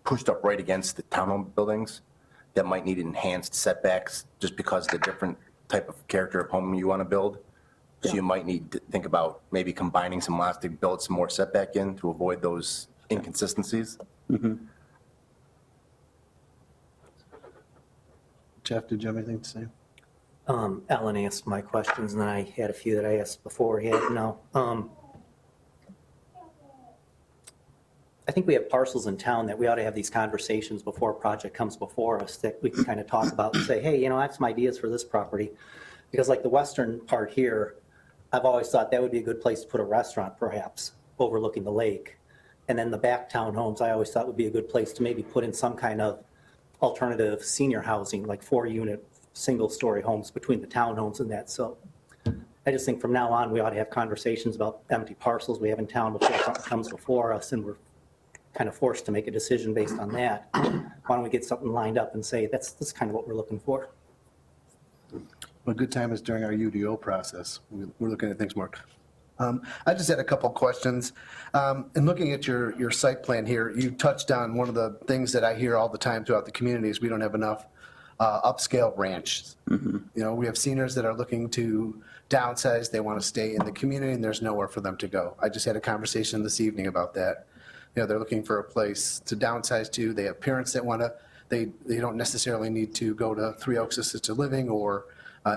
pushed up right against the townhome buildings that might need enhanced setbacks just because of the different type of character of home you want to build. So you might need to think about maybe combining some lots to build some more setback in to avoid those inconsistencies. Jeff, did you have anything to say? Ellen asked my questions, and then I had a few that I asked beforehand. No. I think we have parcels in town that we ought to have these conversations before a project comes before us that we can kind of talk about and say, hey, you know, I have some ideas for this property. Because like the western part here, I've always thought that would be a good place to put a restaurant perhaps overlooking the lake. And then the back townhomes, I always thought would be a good place to maybe put in some kind of alternative senior housing, like 4-unit, single-story homes between the townhomes and that. So I just think from now on, we ought to have conversations about empty parcels we have in town before something comes before us and we're kind of forced to make a decision based on that. Why don't we get something lined up and say, that's kind of what we're looking for. A good time is during our UDO process. We're looking at things more. I just had a couple questions. In looking at your site plan here, you touched on one of the things that I hear all the time throughout the community is we don't have enough upscale ranches. You know, we have seniors that are looking to downsize. They want to stay in the community and there's nowhere for them to go. I just had a conversation this evening about that. You know, they're looking for a place to downsize to. They have parents that want to, they don't necessarily need to go to Three Oaks Assisted Living or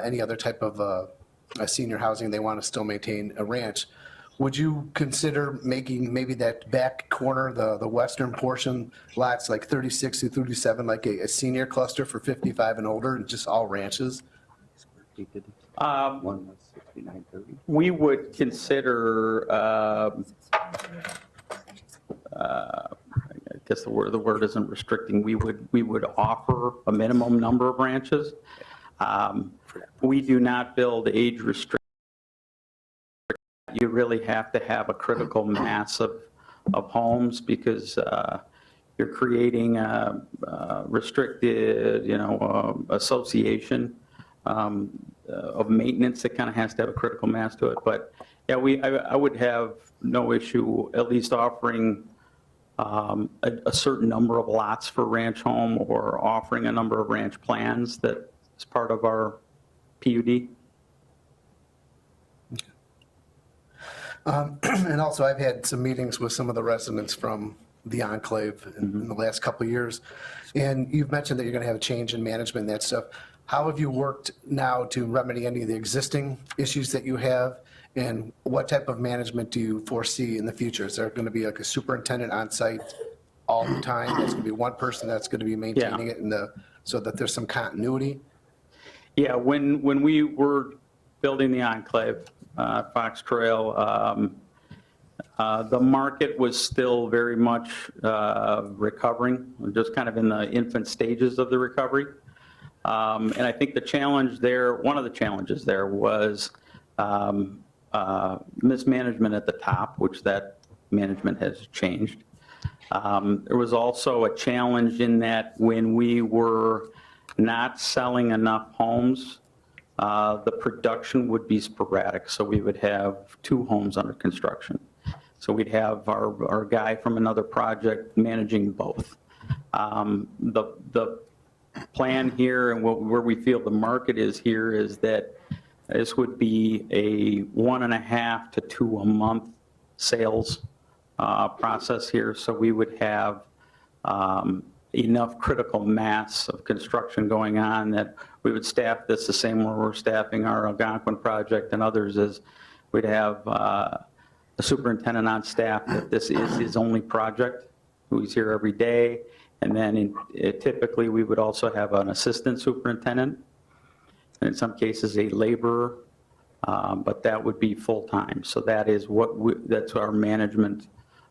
any other type of senior housing. They want to still maintain a ranch. Would you consider making maybe that back corner, the western portion, lots like 36 through 37, like a senior cluster for 55 and older, and just all ranches? We would consider, I guess the word isn't restricting. We would offer a minimum number of ranches. We do not build age restricted. You really have to have a critical mass of homes because you're creating a restricted, association of maintenance that kind of has to have a critical mass to it. But yeah, I would have no issue at least offering a certain number of lots for ranch home or offering a number of ranch plans that is part of our PUD. And also, I've had some meetings with some of the residents from the Enclave in the last couple of years. And you've mentioned that you're going to have a change in management and that stuff. How have you worked now to remedy any of the existing issues that you have? And what type of management do you foresee in the future? Is there going to be like a superintendent on site all the time? There's going to be one person that's going to be maintaining it so that there's some continuity? Yeah, when we were building the Enclave, Fox Trail, the market was still very much recovering, just kind of in the infant stages of the recovery. And I think the challenge there, one of the challenges there was mismanagement at the top, which that management has changed. There was also a challenge in that when we were not selling enough homes, the production would be sporadic. So we would have 2 homes under construction. So we'd have our guy from another project managing both. The plan here and where we feel the market is here is that this would be a 1.5 to 2 a month sales process here. So we would have enough critical mass of construction going on that we would staff this the same way we're staffing our Algonquin project and others. Is we'd have a superintendent on staff that this is his only project, who's here every day. And then typically we would also have an assistant superintendent, and in some cases a laborer, but that would be full-time. So that is that's our management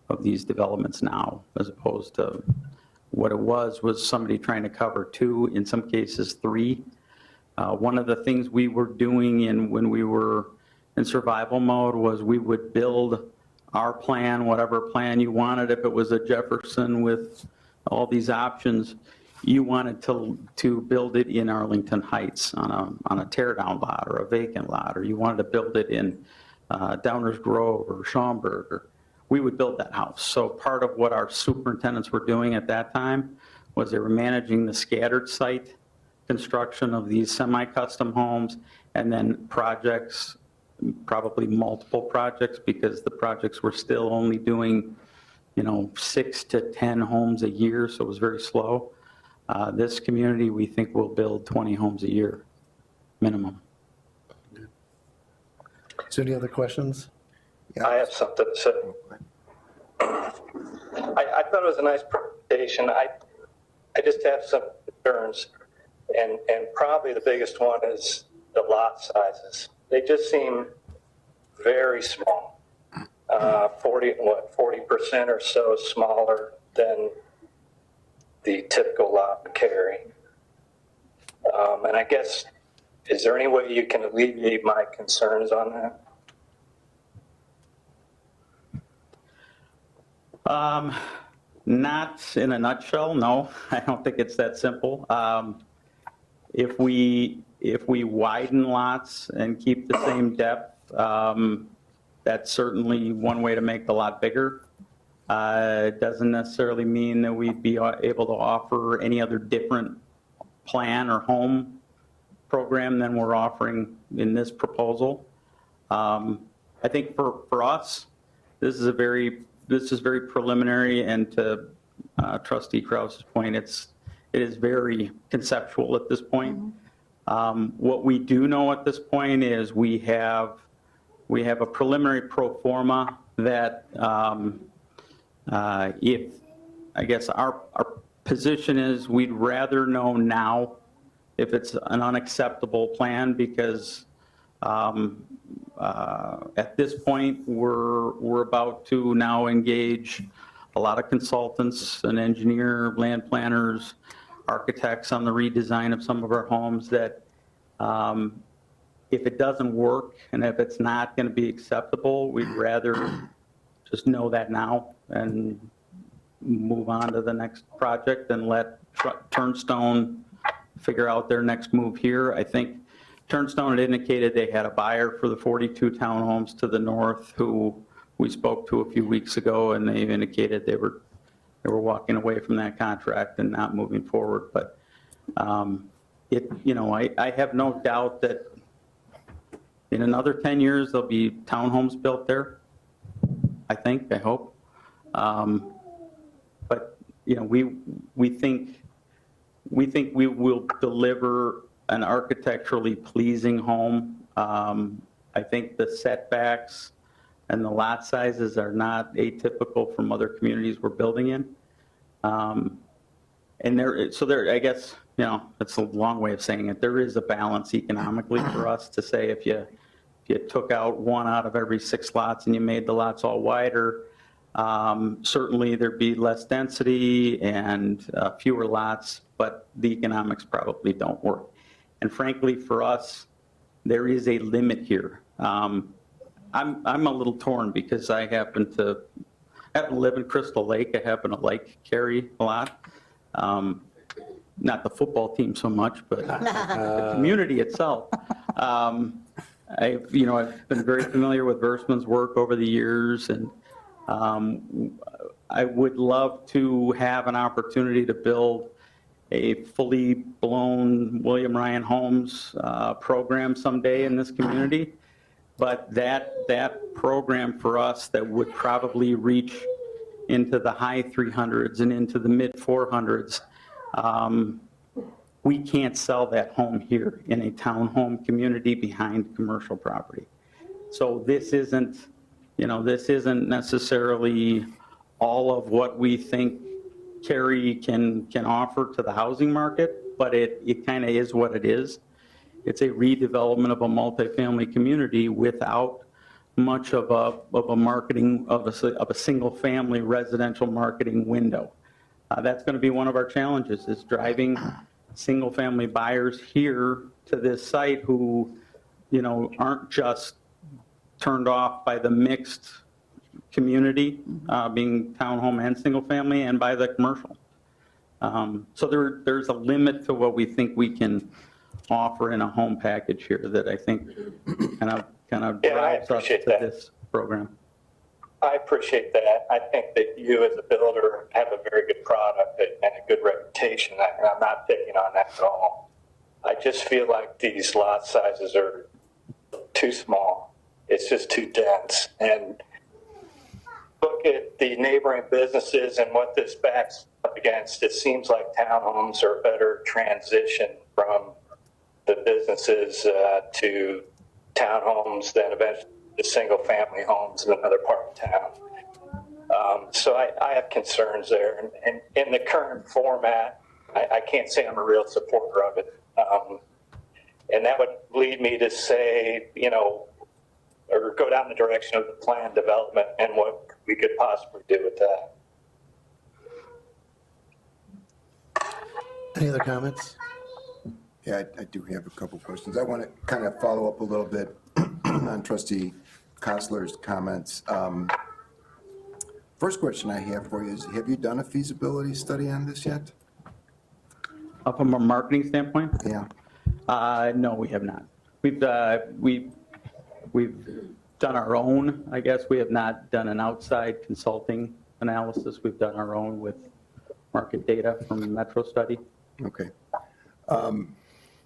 of these developments now, as opposed to what it was somebody trying to cover 2, in some cases 3. One of the things we were doing when we were in survival mode was we would build our plan, whatever plan you wanted, if it was a Jefferson with all these options, you wanted to build it in Arlington Heights on a tear down lot or a vacant lot, or you wanted to build it in Downers Grove or Schaumburg, or we would build that house. So part of what our superintendents were doing at that time was they were managing the scattered site construction of these semi-custom homes, and then projects, probably multiple projects, because the projects were still only doing, 6 to 10 homes a year, so it was very slow. This community, we think, will build 20 homes a year, minimum. Is there any other questions? I have something to say. I thought it was a nice presentation. I just have some concerns, and probably the biggest one is the lot sizes. They just seem very small. 40% or so smaller than the typical lot would carry. And I guess, is there any way you can alleviate my concerns on that? Not in a nutshell, no. I don't think it's that simple. If we widen lots and keep the same depth, that's certainly one way to make the lot bigger. It doesn't necessarily mean that we'd be able to offer any other different plan or home program than we're offering in this proposal. I think for us, this is very preliminary, and to Trustee Krause's point, it is very conceptual at this point. What we do know at this point is we have a preliminary pro forma that if, I guess our position is we'd rather know now if it's an unacceptable plan, because at this point we're about to now engage a lot of consultants, an engineer, land planners, architects on the redesign of some of our homes that if it doesn't work and if it's not going to be acceptable, we'd rather just know that now and move on to the next project and let Turnstone figure out their next move here. I think Turnstone had indicated they had a buyer for the 42 townhomes to the north who we spoke to a few weeks ago, and they indicated they were walking away from that contract and not moving forward. But I have no doubt that in another 10 years there'll be townhomes built there. I hope. But we think we will deliver an architecturally pleasing home. I think the setbacks and the lot sizes are not atypical from other communities we're building in. And I guess, it's a long way of saying it. There is a balance economically for us to say if you took out 1 out of every 6 lots and you made the lots all wider, certainly there'd be less density and fewer lots, but the economics probably don't work. And frankly, for us, there is a limit here. I'm a little torn because I happen to live in Crystal Lake. I happen to like Cary a lot. Not the football team so much, but the community itself. I've been very familiar with Versman's work over the years, and I would love to have an opportunity to build a fully blown William Ryan Homes program someday in this community. But that program for us that would probably reach into the high 300s and into the mid 400s, we can't sell that home here in a townhome community behind commercial property. So this isn't necessarily all of what we think Cary can offer to the housing market, but it kind of is what it is. It's a redevelopment of a multifamily community without much of a marketing of a single family residential marketing window. That's going to be one of our challenges, is driving single family buyers here to this site who, aren't just turned off by the mixed community, being townhome and single family, and by the commercial. So there's a limit to what we think we can offer in a home package here that I think kind of Yeah, I drives us appreciate to that. this program. I appreciate that. I think that you as a builder have a very good product and a good reputation, and I'm not picking on that at all. I just feel like these lot sizes are too small. It's just too dense. And look at the neighboring businesses and what this backs up against. It seems like townhomes are a better transition from the businesses to townhomes than eventually the single-family homes in another part of town. So I have concerns there. And in the current format, I can't say I'm a real supporter of it. And that would lead me to say, you know, or go down the direction of the planned development and what we could possibly do with that. Any other comments? Yeah, I do have a couple questions. I want to kind of follow up a little bit on Trustee Kostler's comments. First question I have for you is, have you done a feasibility study on this yet? From a marketing standpoint? Yeah. No, we have not. We've done our own, I guess. We have not done an outside consulting analysis. We've done our own with market data from Metro Study. Okay.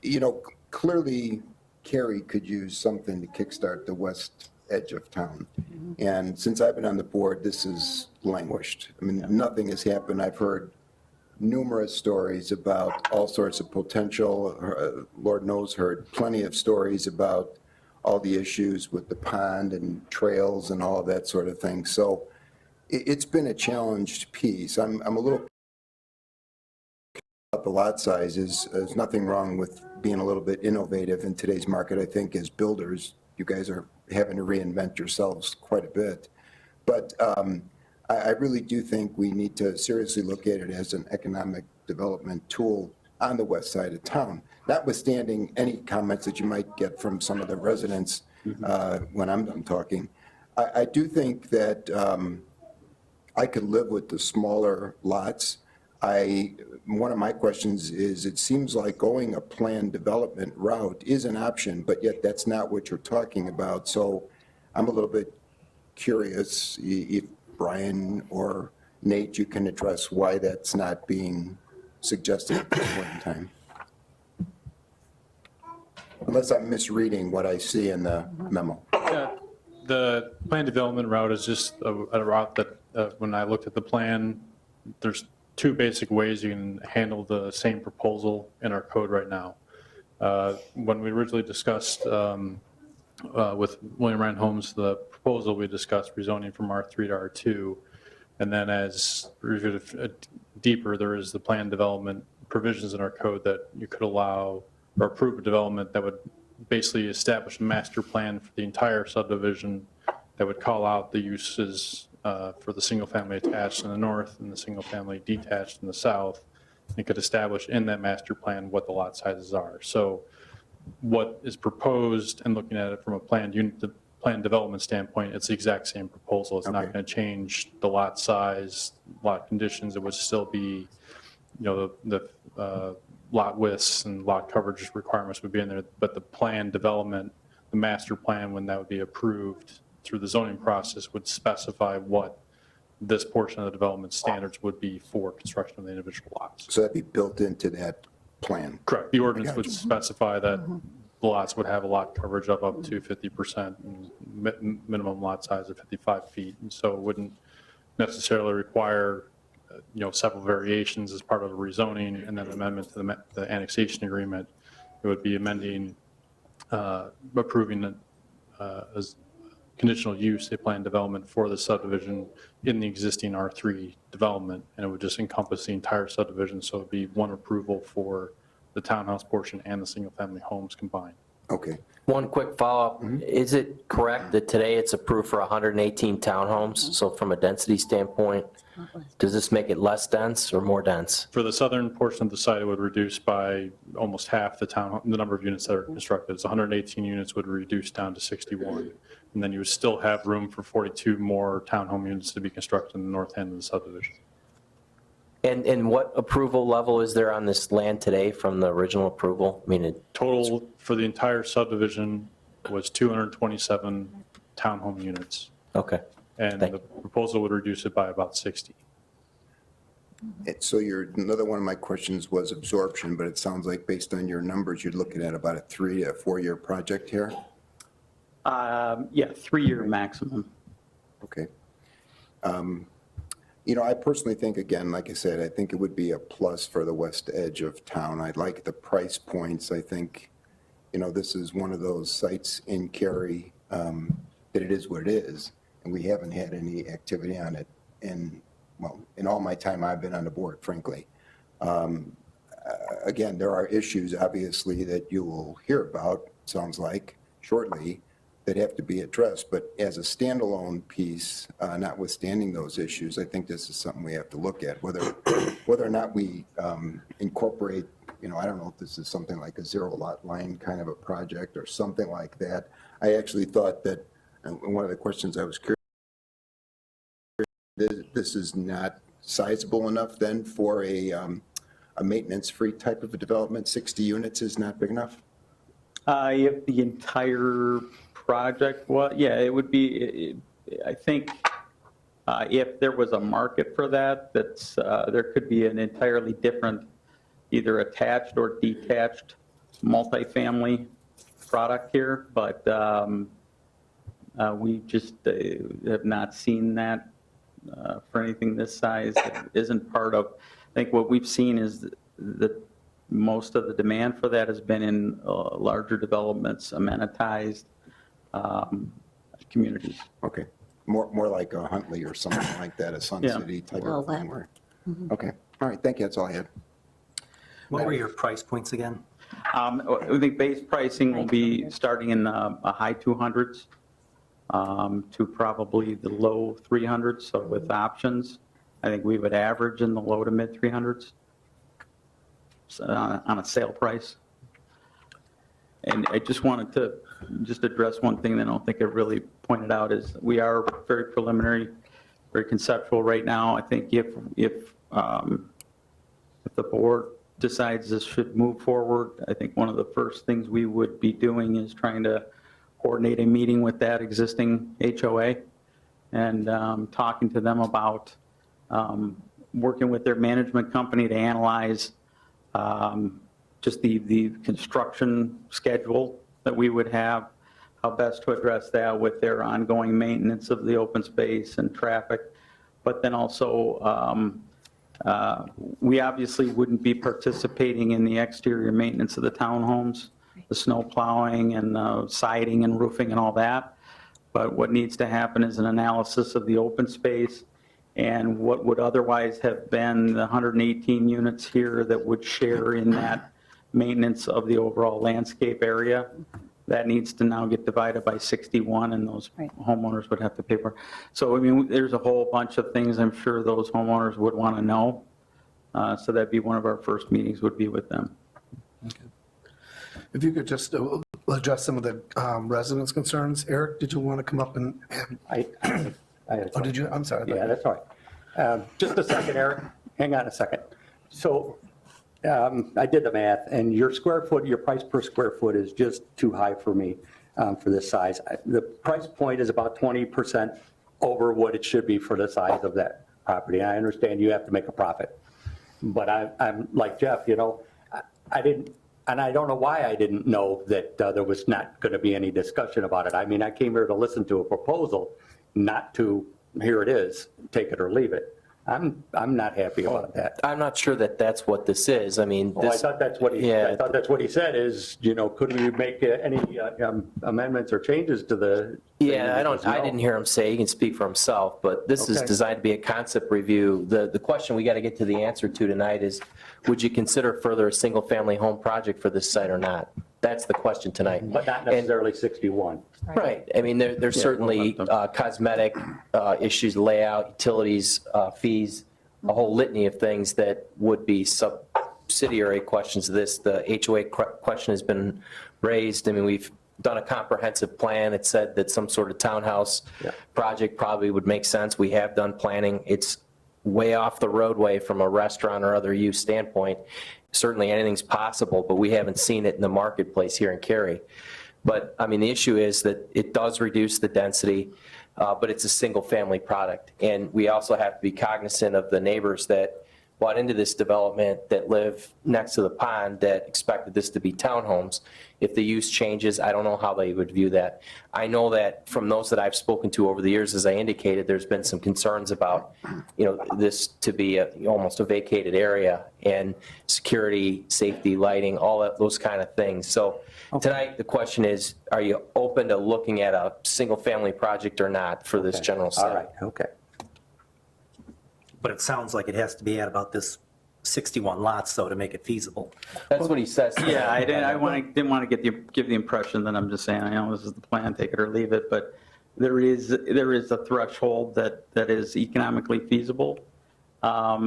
You know, clearly Cary could use something to kickstart the west edge of town. And since I've been on the board, this has languished. I mean, nothing has happened. I've heard numerous stories about all sorts of potential. Lord knows, heard plenty of stories about all the issues with the pond and trails and all of that sort of thing. So it's been a challenged piece. I'm a little about the lot sizes. There's nothing wrong with being a little bit innovative in today's market. I think as builders, you guys are having to reinvent yourselves quite a bit. But I really do think we need to seriously look at it as an economic development tool on the west side of town, notwithstanding any comments that you might get from some of the residents when I'm done talking. I do think that I could live with the smaller lots. One of my questions is, it seems like going a planned development route is an option, but yet that's not what you're talking about. So I'm a little bit curious if Brian or Nate, you can address why that's not being suggested at this point in time. Unless I'm misreading what I see in the memo. Yeah, the planned development route is just a route that when I looked at the plan, there's two basic ways you can handle the same proposal in our code right now. When we originally discussed with William Ryan Homes, the proposal we discussed rezoning from R3 to R2, and then as reviewed deeper, there is the planned development provisions in our code that you could allow or approve a development that would basically establish a master plan for the entire subdivision that would call out the uses for the single family attached in the north and the single family detached in the south. It could establish in that master plan what the lot sizes are. So what is proposed, and looking at it from a planned development standpoint, it's the exact same proposal. It's not going to change the lot size, lot conditions. It would still be, you know, the lot widths and lot coverage requirements would be in there, but the planned development, the master plan, when that would be approved through the zoning process, would specify what this portion of the development standards would be for construction of the individual lots. So that'd be built into that plan. Correct. The ordinance would specify that the lots would have a lot coverage of up to 50% and minimum lot size of 55 feet. And so it wouldn't necessarily require, you know, several variations as part of a rezoning and then amendment to the annexation agreement. It would be amending, approving as conditional use a planned development for the subdivision in the existing R3 development, and it would just encompass the entire subdivision. So it'd be one approval for the townhouse portion and the single family homes combined. Okay. One quick follow-up. Is it correct that today it's approved for 118 townhomes? So from a density standpoint, does this make it less dense or more dense? For the southern portion of the site, it would reduce by almost half the number of units that are constructed. It's 118 units would reduce down to 61. And and then you would still have room for 42 more townhome units to be constructed in the north end of the subdivision. And what approval level is there on this land today from the original approval? I mean, Total for the entire subdivision was 227 townhome units, okay. and Thank the proposal would reduce it by about 60. So another one of my questions was absorption, but it sounds like based on your numbers, you're looking at about a 3 to 4 year project here? Yeah, 3-year maximum. Okay. You know, I personally think, again, like I said, I think it would be a plus for the west edge of town. I like the price points. I think, you know, this is one of those sites in Cary that it is what it is, and we haven't had any activity on it in all my time I've been on the board, frankly. Again, there are issues, obviously, that you will hear about, sounds like, shortly, that have to be addressed. But as a standalone piece, notwithstanding those issues, I think this is something we have to look at, whether or not we incorporate, you know, I don't know if this is something like a zero lot line kind of a project or something like that. I actually thought that, and one of the questions I was curious, this is not sizable enough then for a maintenance-free type of a development. 60 units is not big enough? If the entire project, well, yeah, it would be, I think, if there was a market for that, there could be an entirely different, either attached or detached multifamily product here, but we just have not seen that for anything this size. It isn't part of, I think what we've seen is that most of the demand for that has been in larger developments, amenitized communities. Okay, more like a Huntley or something like that, a Sun Yeah. City type Well, of thing. Okay, all right, thank you, that's all I had. What were your price points again? I think base pricing will be starting in the high 200s to probably the low 300s, so with options, I think we would average in the low to mid 300s on a sale price. And I just wanted to just address one thing that I don't think I really pointed out is we are very preliminary, very conceptual right now. I think if the board decides this should move forward, I think one of the first things we would be doing is trying to coordinate a meeting with that existing HOA and talking to them about working with their management company to analyze just the construction schedule that we would have, how best to address that with their ongoing maintenance of the open space and traffic. But then also, we obviously wouldn't be participating in the exterior maintenance of the townhomes, the snow plowing and siding and roofing and all that. But what needs to happen is an analysis of the open space and what would otherwise have been the 118 units here that would share in that maintenance of the overall landscape area. That needs to now get divided by 61, and those homeowners would have to pay for. So, I mean, there's a whole bunch of things I'm sure those homeowners would want to know. So that'd be one of our first meetings would be with them. If you could just address some of the residents' concerns. Eric, did you want to come up and, I oh, did you? I'm sorry. Yeah, that's all right. Just a second, Eric. Hang on a second. So I did the math, and your price per square foot is just too high for me for this size. The price point is about 20% over what it should be for the size of that property. I understand you have to make a profit, but I'm like Jeff, you know, I didn't, and I don't know why I didn't know that there was not going to be any discussion about it. I mean, I came here to listen to a proposal, not to, here it is, take it or leave it. I'm not happy about that. I'm not sure that that's what this is. I mean, Well, I this, thought that's what he, yeah. I thought that's what he said is, you know, could we make any amendments or changes to the? yeah, I didn't hear him say, he can speak for himself, but this is Okay. designed to be a concept review. The question we got to get to the answer to tonight is, would you consider further a single-family home project for this site or not? That's the question tonight. But not necessarily 61. Right. I mean, there's certainly cosmetic issues, layout, utilities, fees, a whole litany of things that would be subsidiary questions to this. The HOA question has been raised. I mean, we've done a comprehensive plan. It said that some sort of townhouse project probably would make sense. We have done planning. It's way off the roadway from a restaurant or other use standpoint. Certainly anything's possible, but we haven't seen it in the marketplace here in Cary. But, I mean, the issue is that it does reduce the density, but it's a single-family product. And we also have to be cognizant of the neighbors that bought into this development that live next to the pond that expected this to be townhomes. If the use changes, I don't know how they would view that. I know that from those that I've spoken to over the years, as I indicated, there's been some concerns about, this to be almost a vacated area, and security, safety, lighting, all that, those kind of things. So tonight, the question is, are you open to looking at a single-family project or not for this general site? All right, okay. But it sounds like it has to be at about this 61 lots, though, to make it feasible. That's what he says. Yeah, I didn't want to give the impression that I'm just saying, this is the plan, take it or leave it, but there is a threshold that is economically feasible. I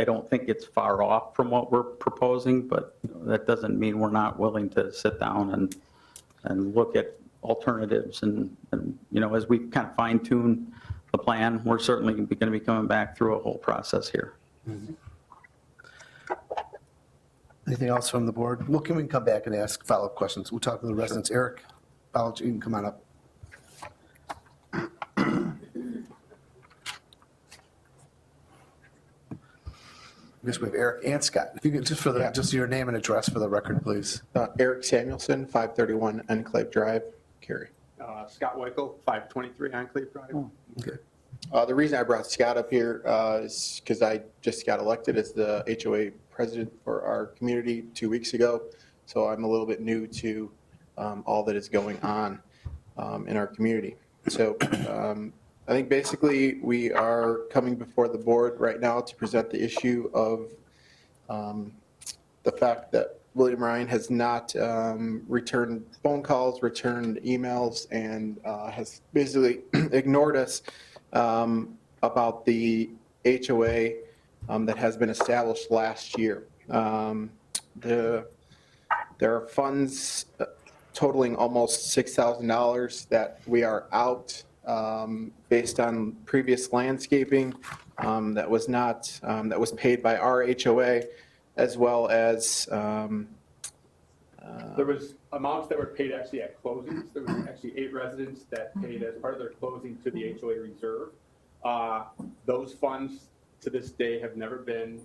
don't think it's far off from what we're proposing, but that doesn't mean we're not willing to sit down and look at alternatives. And as we kind of fine tune the plan, we're certainly going to be coming back through a whole process here. Anything else from the board? Well, can we come back and ask follow-up questions? We'll talk to the residents. Eric, you can come on up. I guess we have Eric and Scott. If you could, just your name and address for the record, please. Eric Samuelson, 531 Enclave Drive, Cary. Scott Weichel, 523 Enclave Drive. Okay. The reason I brought Scott up here is because I just got elected as the HOA president for our community 2 weeks ago. So I'm a little bit new to all that is going on in our community. So I think basically we are coming before the board right now to present the issue of the fact that William Ryan has not returned phone calls, returned emails, and has basically ignored us about the HOA that has been established last year. There are funds totaling almost $6,000 that we are out based on previous landscaping that was paid by our HOA, as well as there was amounts that were paid actually at closings. There was actually 8 residents that paid as part of their closing to the HOA reserve. Those funds to this day have never been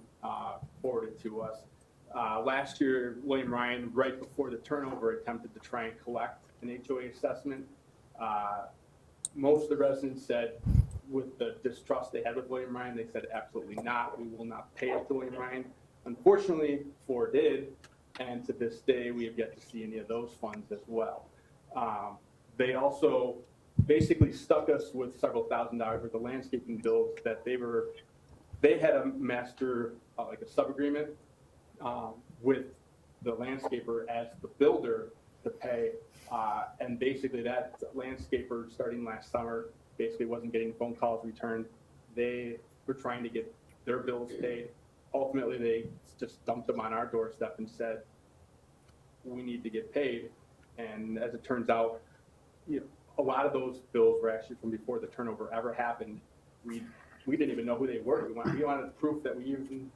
forwarded to us. Last year, William Ryan, right before the turnover, attempted to try and collect an HOA assessment. Most of the residents said, with the distrust they had with William Ryan, they said absolutely not. We will not pay it to William Ryan. Unfortunately, 4 did, and to this day, we have yet to see any of those funds as well. They also basically stuck us with several $1,000s worth of landscaping bills that they had a master, like a sub-agreement with the landscaper as the builder to pay. And basically that landscaper, starting last summer, basically wasn't getting phone calls returned. They were trying to get their bills paid. Ultimately, they just dumped them on our doorstep and said, we need to get paid. And as it turns out, a lot of those bills were actually from before the turnover ever happened. We didn't even know who they were. We wanted proof that we even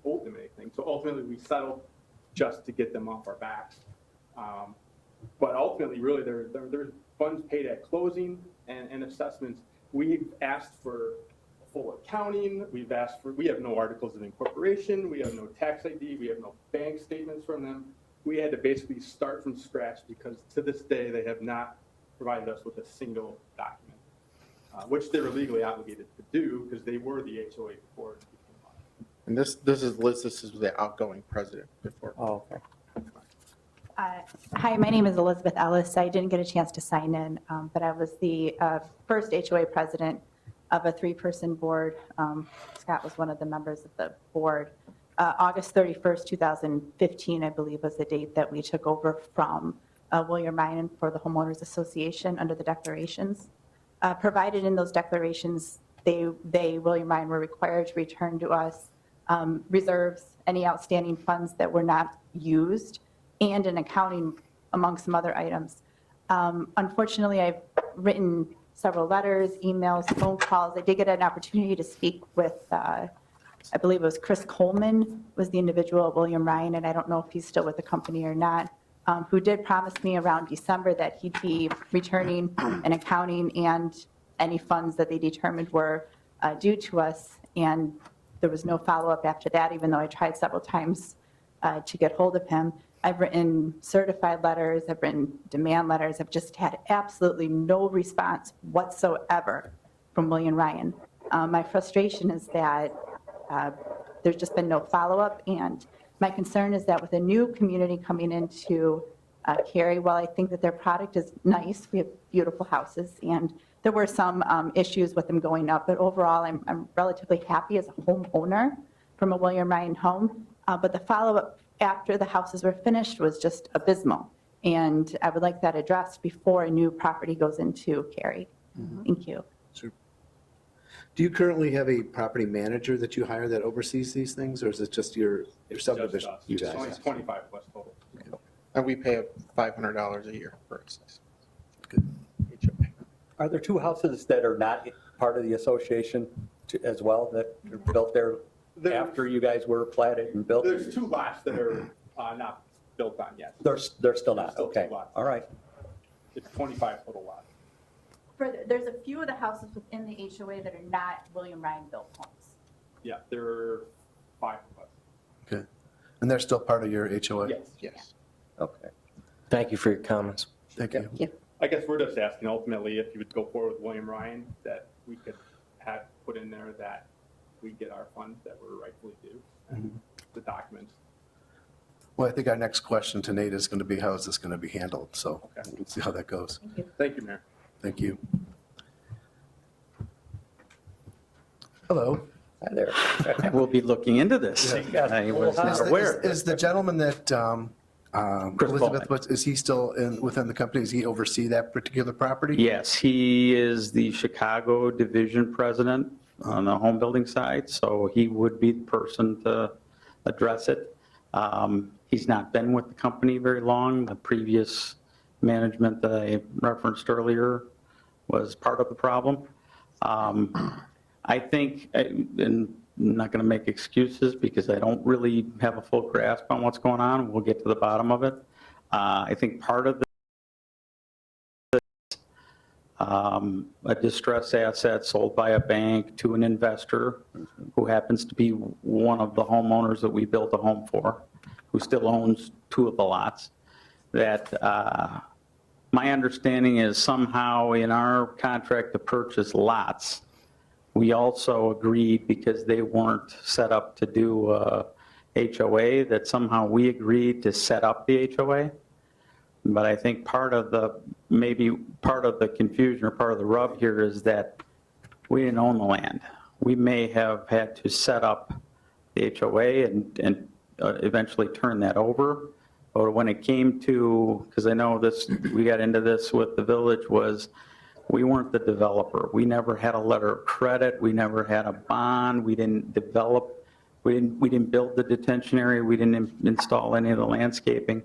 owed them anything. So ultimately, we settled just to get them off our backs. But ultimately, really, there's funds paid at closing and assessments. We've asked for full accounting. We have no articles of incorporation. We have no tax ID. We have no bank statements from them. We had to basically start from scratch because to this day, they have not provided us with a single document, which they were legally obligated to do because they were the HOA before it became law. And this is Liz. This is the outgoing president before. Oh, okay. Hi, my name is Elizabeth Ellis. I didn't get a chance to sign in, but I was the first HOA president of a 3-person board. Scott was one of the members of the board. August 31st, 2015, I believe, was the date that we took over from William Ryan for the Homeowners Association under the declarations. Provided in those declarations, William Ryan, were required to return to us reserves, any outstanding funds that were not used, and in accounting, among some other items. Unfortunately, I've written several letters, emails, phone calls. I did get an opportunity to speak with, I believe it was Chris Coleman was the individual at William Ryan, and I don't know if he's still with the company or not, who did promise me around December that he'd be returning an accounting and any funds that they determined were due to us. And there was no follow-up after that, even though I tried several times to get hold of him. I've written certified letters, I've written demand letters, I've just had absolutely no response whatsoever from William Ryan. My frustration is that there's just been no follow-up, and my concern is that with a new community coming into Cary, while I think that their product is nice, we have beautiful houses, and there were some issues with them going up, but overall I'm relatively happy as a homeowner from a William Ryan home, but the follow-up after the houses were finished was just abysmal, and I would like that addressed before a new property goes into Cary. Thank you. Do you currently have a property manager that you hire that oversees these things, or is it just your subdivision? Just us. You It's guys? only 25 plus total. And we pay $500 a year for access. Are there two houses that are not part of the association as well that are built there after you guys were platted and built? There's 2 lots that are not built on yet. They're still not, Still okay. 2 lots. All right. It's 25 total lots. There's a few of the houses within the HOA that are not William Ryan built homes. Yeah, there are 5 of us. Okay. And they're still part of your HOA? Yes. Yes. Okay. Thank you for your comments. Thank you. I guess we're just asking ultimately if you would go forward with William Ryan, that we could have put in there that we get our funds that were rightfully due, and the documents. Well, I think our next question to Nate is going to be, how is this going to be handled? So we'll see how that goes. Thank you, Mayor. Thank you. Hello. Hi there. We'll be looking into this. I was not aware. Is the gentleman that Chris Elizabeth, is he still within the company? Does he oversee that particular property? Yes, he is the Chicago division president on the home building side, so he would be the person to address it. He's not been with the company very long. The previous management that I referenced earlier was part of the problem. I think, and I'm not going to make excuses because I don't really have a full grasp on what's going on. We'll get to the bottom of it. I think part of a distressed asset sold by a bank to an investor who happens to be one of the homeowners that we built a home for, who still owns 2 of the lots, that my understanding is somehow in our contract to purchase lots, we also agreed, because they weren't set up to do HOA, that somehow we agreed to set up the HOA. But I think maybe part of the confusion or part of the rub here is that we didn't own the land. We may have had to set up the HOA and eventually turn that over. But when it came to, because I know this, we got into this with the village, was we weren't the developer. We never had a letter of credit. We never had a bond. We didn't develop, we didn't build the detention area. We didn't install any of the landscaping.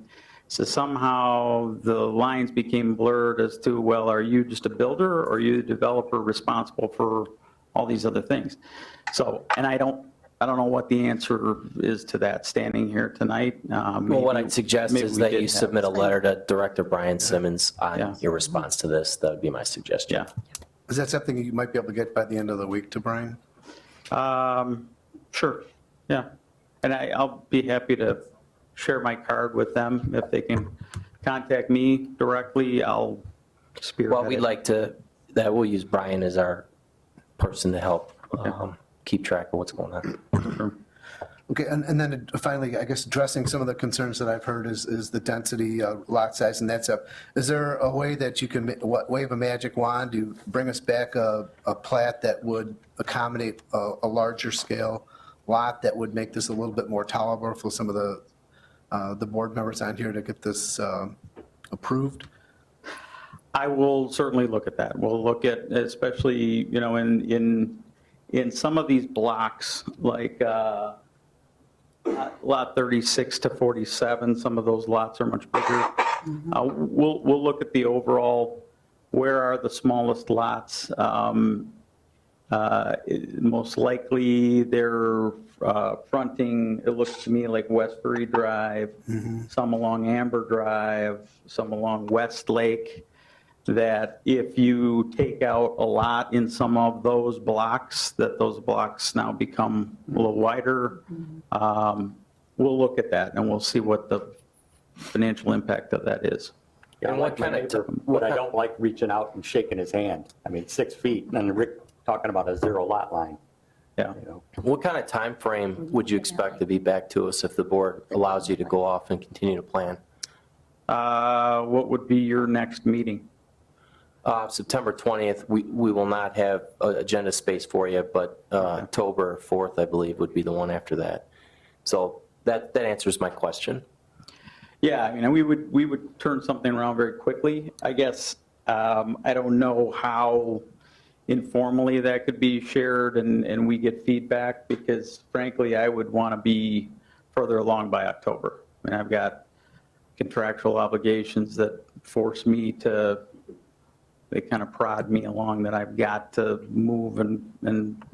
So somehow the lines became blurred as to, well, are you just a builder or are you the developer responsible for all these other things? So, and I don't know what the answer is to that standing here tonight. Well, what I'd suggest is that you submit a letter to Director Brian Simmons on your response to this. That would be my suggestion. Yeah. Is that something you might be able to get by the end of the week to Brian? Sure, yeah. And I'll be happy to share my card with them. If they can contact me directly, I'll spearhead Well, we'd like to, we'll use Brian as our person to help keep track of what's going on. Okay, and then finally, I guess addressing some of the concerns that I've heard is the density, lot size and that stuff. Is there a way that you can wave a magic wand to bring us back a plat that would accommodate a larger scale lot that would make this a little bit more tolerable for some of the board members on here to get this approved? I will certainly look at that. We'll look at, especially, in some of these blocks, like Lot 36 to 47, some of those lots are much bigger. We'll look at the overall, where are the smallest lots? Most likely, they're fronting, it looks to me like Westbury Drive, some along Amber Drive, some along West Lake, that if you take out a lot in some of those blocks, that those blocks now become a little wider. We'll look at that, and we'll see what the financial impact of that is. Yeah, And what kind of, But I don't like reaching out and shaking his hand. I mean, 6 feet, and Rick talking about a 0 lot line. Yeah. You know, what kind of time frame would you expect to be back to us if the board allows you to go off and continue to plan? What would be your next meeting? September 20th, we will not have agenda space for you, but October 4th, I believe, would be the one after that. So that answers my question. Yeah, I mean, we would turn something around very quickly. I guess, I don't know how informally that could be shared and we get feedback, because frankly, I would want to be further along by October. I mean, I've got contractual obligations that force me to, they kind of prod me along that I've got to move and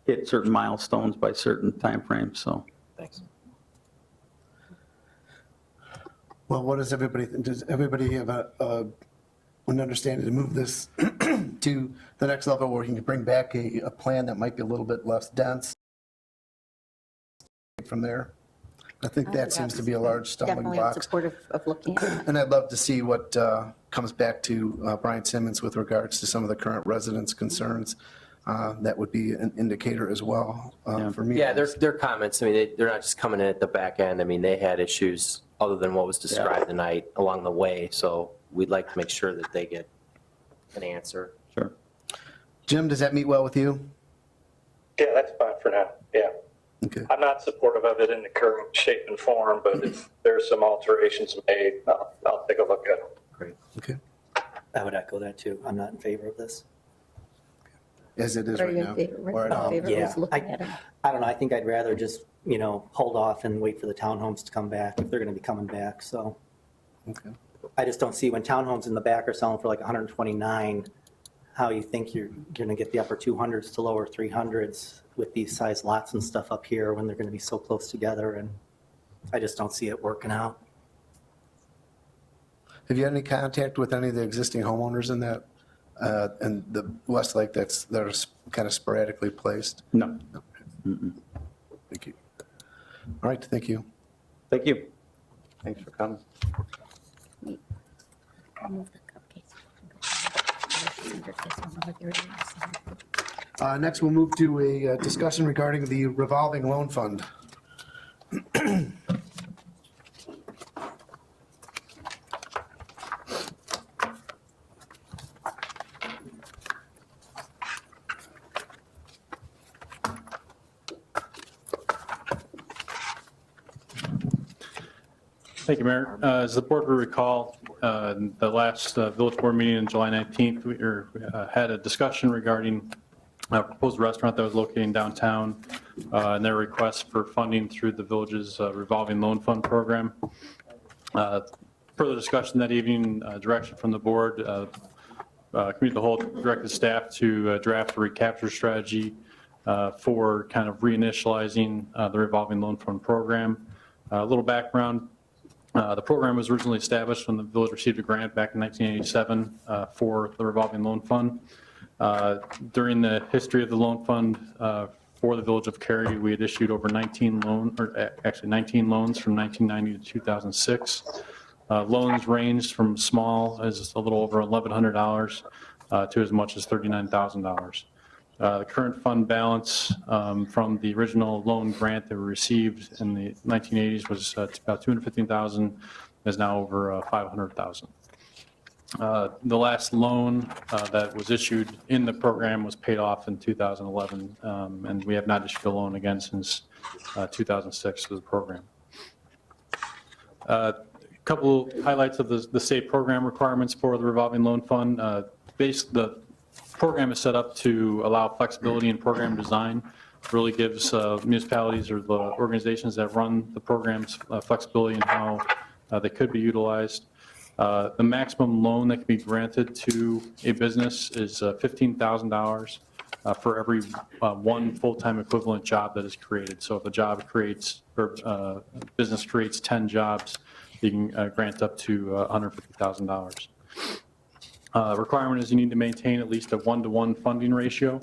hit certain milestones by certain timeframes, so. Thanks. Well, what does everybody have an understanding to move this to the next level where you can bring back a plan that might be a little bit less dense from there? I think that seems to be a large stumbling Definitely block. supportive of looking at that. And I'd love to see what comes back to Brian Simmons with regards to some of the current residents' concerns. That would be an indicator as well for me. Yeah, their comments, I mean, they're not just coming in at the back end. I mean, they had issues other than what was described tonight along the way. So we'd like to make sure that they get an answer. Sure. Jim, does that meet well with you? Yeah, that's fine for now. Yeah. Okay. I'm not supportive of it in the current shape and form, but if there's some alterations made, I'll take a look at them. Great. Okay. I would echo that too. I'm not in favor of this. As it is Are right you now? in favor? Or In at all? favor of Yeah, us looking at it? I don't know. I think I'd rather just, hold off and wait for the townhomes to come back if they're going to be coming back. So Okay. I just don't see when townhomes in the back are selling for like 129, how you think you're going to get the upper 200s to lower 300s with these size lots and stuff up here when they're going to be so close together. And I just don't see it working out. Have you had any contact with any of the existing homeowners in that, in the Westlake that are kind of sporadically placed? No. Thank you. All right, thank you. Thank you. Thanks for coming. I'll move the cupcakes. Next, we'll move to a discussion regarding the revolving loan fund. Thank you, Mayor. As the board will recall, the last village board meeting on July 19th, we had a discussion regarding a proposed restaurant that was located in downtown and their request for funding through the village's revolving loan fund program. Further discussion that evening, direction from the board, committee of the whole directed staff to draft a recapture strategy for kind of reinitializing the revolving loan fund program. A little background. The program was originally established when the village received a grant back in 1987 for the revolving loan fund. During the history of the loan fund for the village of Cary, we had issued over 19 loans from 1990 to 2006. Loans ranged from small as a little over $1,100 to as much as $39,000. The current fund balance from the original loan grant that we received in the 1980s was about $215,000, is now over $500,000. The last loan that was issued in the program was paid off in 2011, and we have not issued a loan again since 2006 for the program. A couple highlights of the state program requirements for the revolving loan fund. The program is set up to allow flexibility in program design really gives municipalities or the organizations that run the programs flexibility in how they could be utilized. The maximum loan that can be granted to a business is $15,000 for every one full-time equivalent job that is created. So if a job creates, or business creates 10 jobs, you can grant up to $150,000. Requirement is you need to maintain at least a 1-to-1 funding ratio.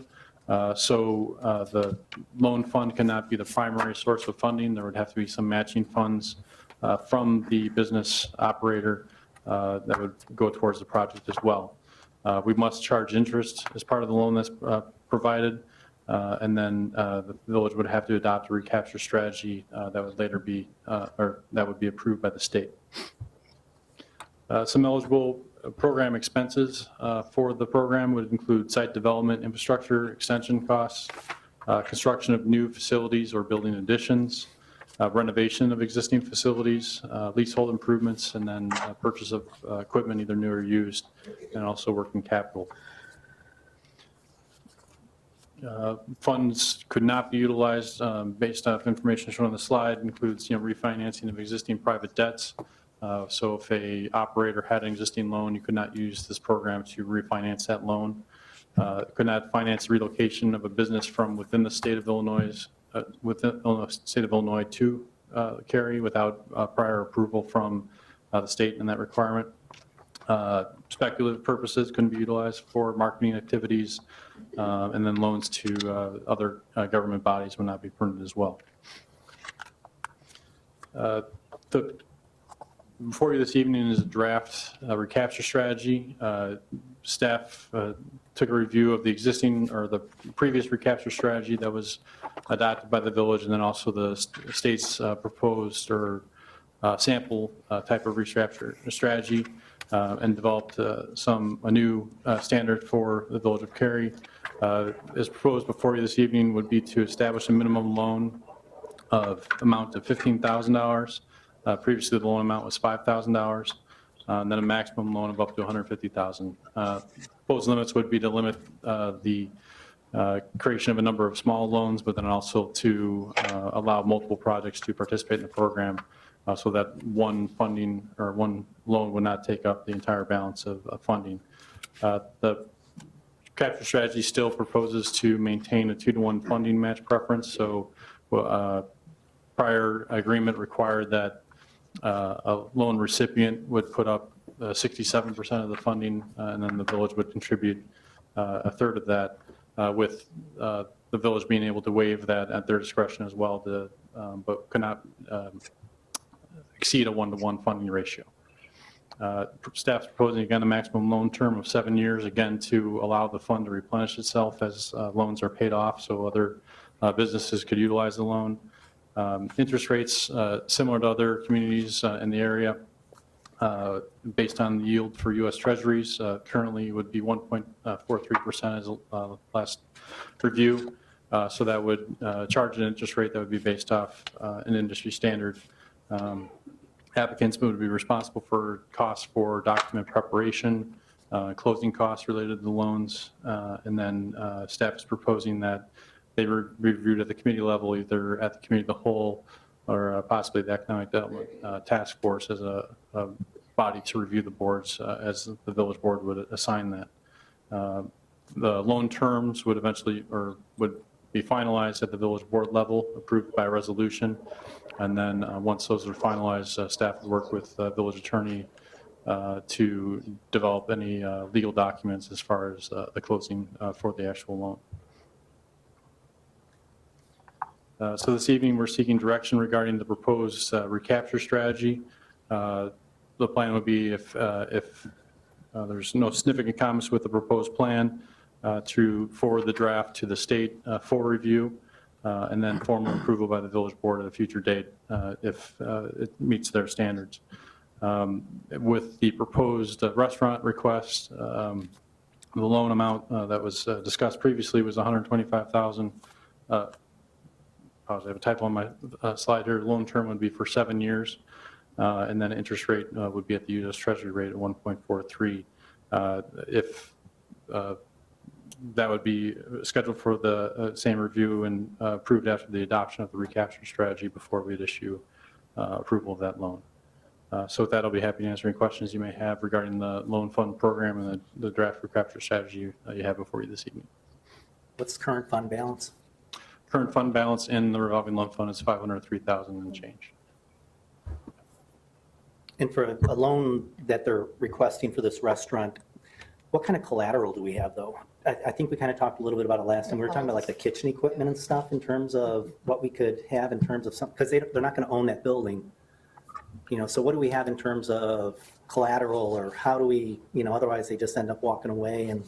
The loan fund cannot be the primary source of funding. There would have to be some matching funds from the business operator that would go towards the project as well. We must charge interest as part of the loan that's provided, and then the village would have to adopt a recapture strategy that would later be, or that would be approved by the state. Some eligible program expenses for the program would include site development, infrastructure extension costs, construction of new facilities or building additions, renovation of existing facilities, leasehold improvements, and then purchase of equipment, either new or used, and also working capital. Funds could not be utilized based off information shown on the slide, includes refinancing of existing private debts. So if a operator had an existing loan, you could not use this program to refinance that loan. Could not finance relocation of a business from within the state of Illinois, to Cary without prior approval from the state in that requirement. Speculative purposes couldn't be utilized for marketing activities, and then loans to other government bodies would not be permitted as well. Before you this evening is a draft recapture strategy. Staff took a review of the existing or the previous recapture strategy that was adopted by the village, and then also the state's proposed or sample type of recapture strategy, and developed a new standard for the village of Cary. As proposed before you this evening would be to establish a minimum loan of amount of $15,000. Previously, the loan amount was $5,000, and then a maximum loan of up to $150,000. Proposed limits would be to limit the creation of a number of small loans, but then also to allow multiple projects to participate in the program, so that one funding or one loan would not take up the entire balance of funding. The capture strategy still proposes to maintain a 2-to-1 funding match preference. So prior agreement required that a loan recipient would put up 67% of the funding, and then the village would contribute a third of that, with the village being able to waive that at their discretion as well, but could not exceed a 1-to-1 funding ratio. Staff's proposing, again, a maximum loan term of 7 years, again, to allow the fund to replenish itself as loans are paid off, so other businesses could utilize the loan. Interest rates, similar to other communities in the area, based on the yield for U.S. Treasuries, currently would be 1.43% as last review. So that would charge an interest rate that would be based off an industry standard. Applicants would be responsible for costs for document preparation, closing costs related to the loans, and then staff is proposing that they were reviewed at the committee level, either at the committee of the whole or possibly the Economic Development Task Force as a body to review the boards, as the village board would assign that. The loan terms would eventually, or would be finalized at the village board level, approved by resolution. And then once those are finalized, staff would work with the village attorney to develop any legal documents as far as the closing for the actual loan. So this evening, we're seeking direction regarding the proposed recapture strategy. The plan would be if there's no significant comments with the proposed plan, to forward the draft to the state for review, and then formal approval by the village board at a future date if it meets their standards. With the proposed restaurant request, the loan amount that was discussed previously was $125,000. I have a typo on my slide here. Loan term would be for 7 years, and then interest rate would be at the U.S. Treasury rate at 1.43. If that would be scheduled for the same review and approved after the adoption of the recapture strategy before we'd issue approval of that loan. So with that, I'll be happy to answer any questions you may have regarding the loan fund program and the draft recapture strategy you have before you this evening. What's current fund balance? Current fund balance in the revolving loan fund is $503,000 and change. And for a loan that they're requesting for this restaurant, what kind of collateral do we have, though? I think we kind of talked a little bit about it last time. We were talking about like the kitchen equipment and stuff in terms of what we could have in terms of some, because they're not going to own that building. You know, so what do we have in terms of collateral, or how do we, you know, otherwise they just end up walking away and.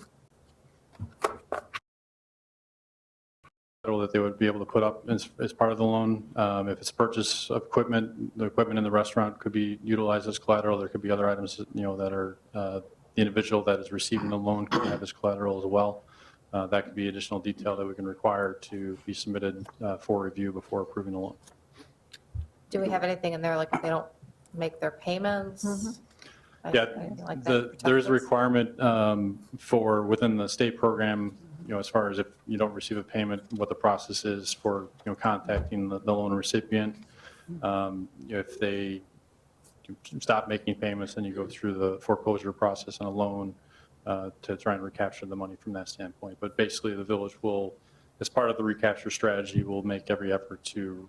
That they would be able to put up as part of the loan. If it's purchase of equipment, the equipment in the restaurant could be utilized as collateral. There could be other items, you know, that are the individual that is receiving the loan could have as collateral as well. That could be additional detail that we can require to be submitted for review before approving the loan. Do we have anything in there, like if they don't make their payments? Yeah, Anything like that to there is a protect us? requirement for within the state program, you know, as far as if you don't receive a payment, what the process is for, you know, contacting the loan recipient. If they stop making payments, then you go through the foreclosure process on a loan to try and recapture the money from that standpoint. But basically, the village will, as part of the recapture strategy, will make every effort to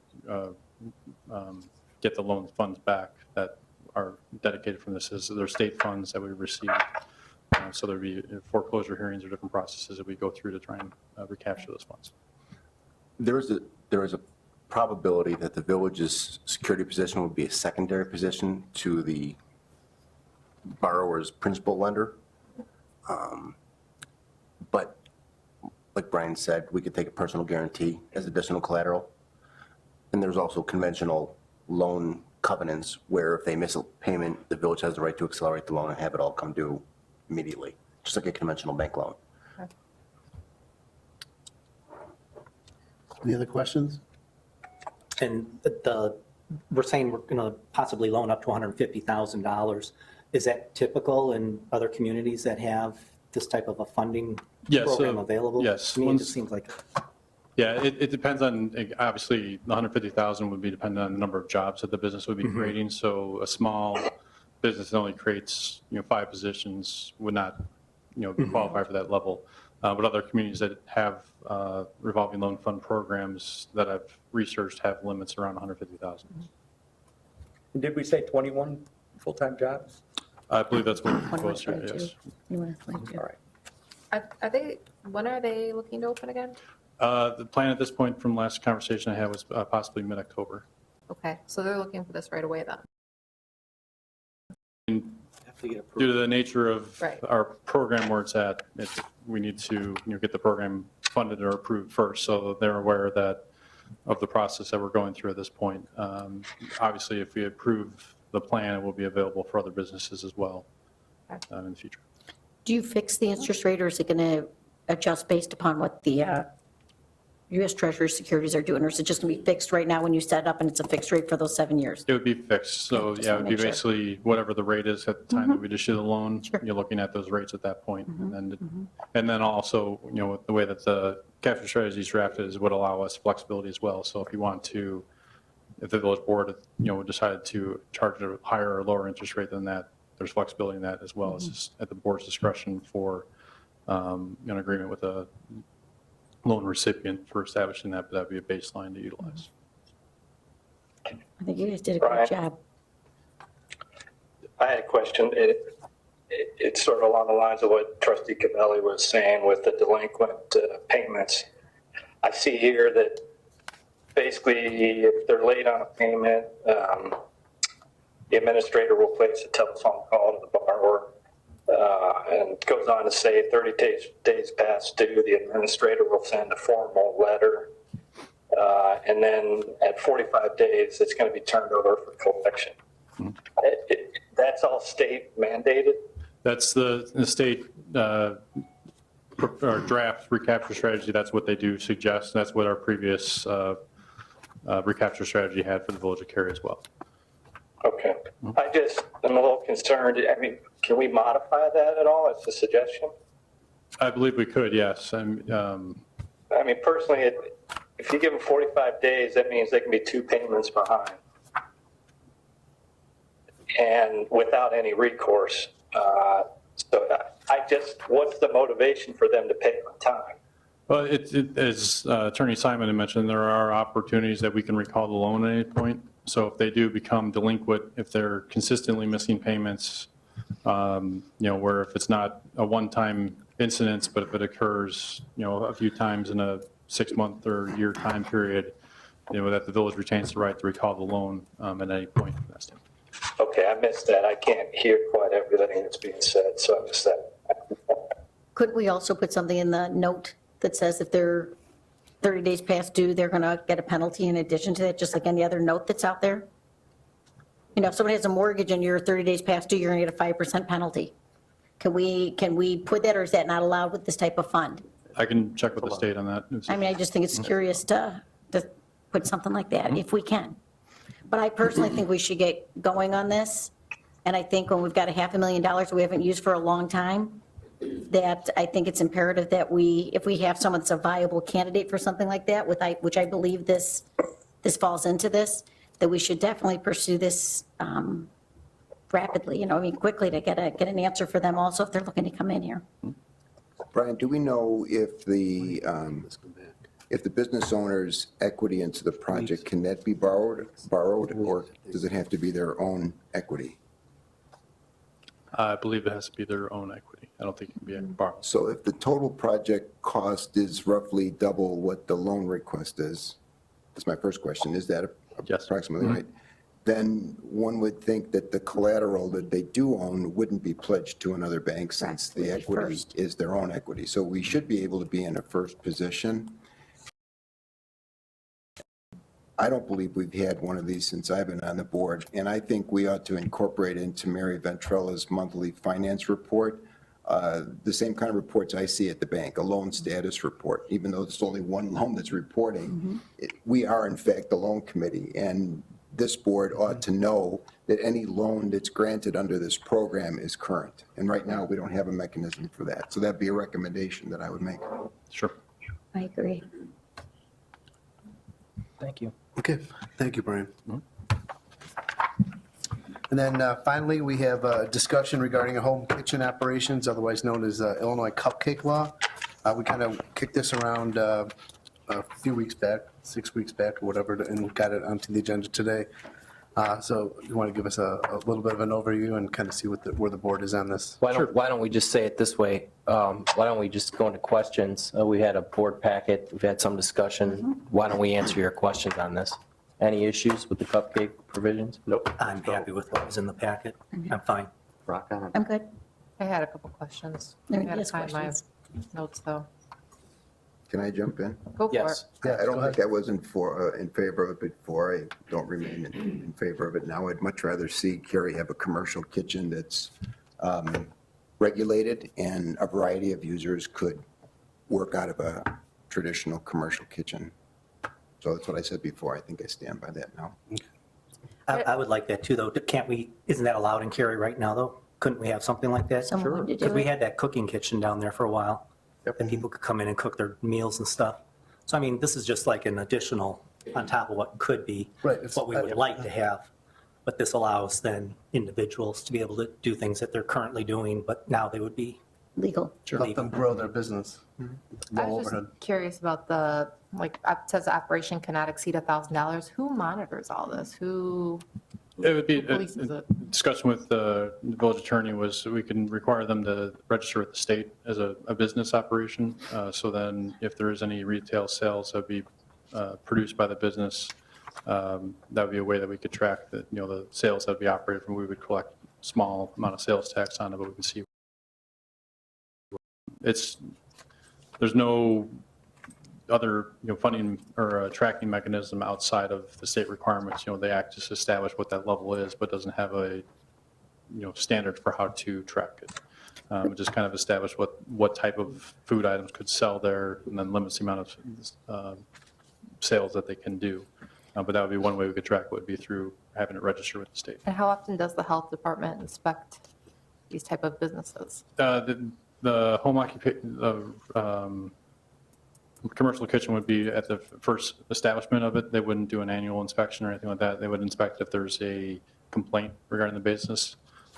get the loan funds back that are dedicated from this. As their state funds that we receive. So there'd be foreclosure hearings or different processes that we go through to try and recapture those funds. There is a probability that the village's security position would be a secondary position to the borrower's principal lender. But like Brian said, we could take a personal guarantee as additional collateral. And there's also conventional loan covenants where if they miss a payment, the village has the right to accelerate the loan and have it all come due immediately, just like a conventional bank loan. Any other questions? And we're saying we're going to possibly loan up to $150,000. Is that typical in other communities that have this type of a funding program available? Yes. To me, it just seems like. Yeah, it depends on, obviously, the 150,000 would be dependent on the number of jobs that the business would be creating. So a small business that only creates, you know, 5 positions would not, you know, qualify for that level. But other communities that have revolving loan fund programs that I've researched have limits around 150,000. Did we say 21 full-time jobs? I believe that's what we're proposed here, yes. All right. When are they looking to open again? The plan at this point from last conversation I had was possibly mid-October. Okay, so they're looking for this right away then? Due to the nature of Right. our program where it's at, we need to, you know, get the program funded or approved first, so they're aware that of the process that we're going through at this point. Obviously, if we approve the plan, it will be available for other businesses as well in the future. Do you fix the interest rate, or is it going to adjust based upon what the U.S. Treasury securities are doing, or is it just going to be fixed right now when you set it up and it's a fixed rate for those 7 years? It would be fixed, so just yeah, it wanna would be make sure. basically whatever the rate is at the time that we issue the loan. You're looking at those rates at that point. And then also, you know, the way that the capture strategy is drafted is would allow us flexibility as well. So if you want to, if the village board, you know, decided to charge a higher or lower interest rate than that, there's flexibility in that as well. It's just at the board's discretion for an agreement with a loan recipient for establishing that, but that'd be a baseline to utilize. I think you guys did a great job. I had a question. It's sort of along the lines of what Trustee Cavelli was saying with the delinquent payments. I see here that basically if they're late on a payment, the administrator will place a telephone call to the borrower and goes on to say 30 days past due, the administrator will send a formal letter. And then at 45 days, it's going to be turned over for collection. That's all state mandated? That's the state or draft recapture strategy. That's what they do suggest. That's what our previous recapture strategy had for the village of Cary as well. Okay. I just am a little concerned. I mean, can we modify that at all? It's a suggestion. I believe we could, yes. I mean, personally, if you give them 45 days, that means they can be 2 payments behind. And without any recourse. So what's the motivation for them to pay on time? Well, as Attorney Simon had mentioned, there are opportunities that we can recall the loan at any point. So if they do become delinquent, if they're consistently missing payments, where if it's not a one-time incident, but if it occurs, a few times in a 6-month or year time period, that the village retains the right to recall the loan at any point. Okay, I missed that. I can't hear quite everything that's being said, so I missed that. Could we also put something in the note that says if they're 30 days past due, they're going to get a penalty in addition to that, just like any other note that's out there? If someone has a mortgage and you're 30 days past due, you're going to get a 5% penalty. Can we put that, or is that not allowed with this type of fund? I can check with the state on that. I mean, I just think it's curious to put something like that, if we can. But I personally think we should get going on this. And I think when we've got $500,000 we haven't used for a long time, that I think it's imperative that if we have someone that's a viable candidate for something like that, which I believe this falls into this, that we should definitely pursue this rapidly, quickly to get an answer for them also if they're looking to come in here. Brian, do we know if the business owner's equity into the project, can that be borrowed, or does it have to be their own equity? I believe it has to be their own equity. I don't think it can be borrowed. So if the total project cost is roughly double what the loan request is, that's my first question, is that approximately right? Then one would think that the collateral that they do own wouldn't be pledged to another bank since the equity is their own equity. So we should be able to be in a first position. I don't believe we've had one of these since I've been on the board, and I think we ought to incorporate into Mary Ventrella's monthly finance report the same kind of reports I see at the bank, a loan status report, even though it's only one loan that's reporting. We are, in fact, the loan committee, and this board ought to know that any loan that's granted under this program is current. And right now, we don't have a mechanism for that. So that'd be a recommendation that I would make. Sure. I agree. Thank you. Okay, thank you, Brian. And then finally, we have a discussion regarding home kitchen operations, otherwise known as Illinois Cupcake Law. We kind of kicked this around a few weeks back, 6 weeks back or whatever, and got it onto the agenda today. So you want to give us a little bit of an overview and kind of see where the board is on this? Why don't we just say it this way? Why don't we just go into questions? We had a board packet. We've had some discussion. Why don't we answer your questions on this? Any issues with the cupcake provisions? Nope. I'm happy with what was in the packet. I'm fine. Rock on. I'm good. I had a couple questions. There I had to is find my questions. notes, though. Can I jump in? Go for it. Yes. I don't think I was in favor of it before. I don't remain in favor of it now. I'd much rather see Cary have a commercial kitchen that's regulated and a variety of users could work out of a traditional commercial kitchen. So that's what I said before. I think I stand by that now. I would like that too, though. Isn't that allowed in Cary right now, though? Couldn't we have something like that? Someone to do Because we it. had that cooking kitchen down there for a while. And people could come in and cook their meals and stuff. So I mean, this is just like an additional on top of what could be, Right. what we would like to have. But this allows then individuals to be able to do things that they're currently doing, but now they would be Legal. Help them grow their business. I Low was overhead. just curious about it says operation cannot exceed $1,000. Who monitors all this? Who It would be, polices it? discussion with the village attorney was we can require them to register with the state as a business operation. So then if there is any retail sales that be produced by the business, that would be a way that we could track the sales that would be operated from. We would collect small amount of sales tax on it, but we can see. There's no other funding or tracking mechanism outside of the state requirements. They act just establish what that level is, but doesn't have a standard for how to track it. It just kind of establish what type of food items could sell there, and then limits the amount of sales that they can do. But that would be one way we could track it, would be through having it register with the state. And how often does the health department inspect these type of businesses? The home occupation, commercial kitchen would be at the first establishment of it. They wouldn't do an annual inspection or anything like that. They would inspect if there's a complaint regarding the business.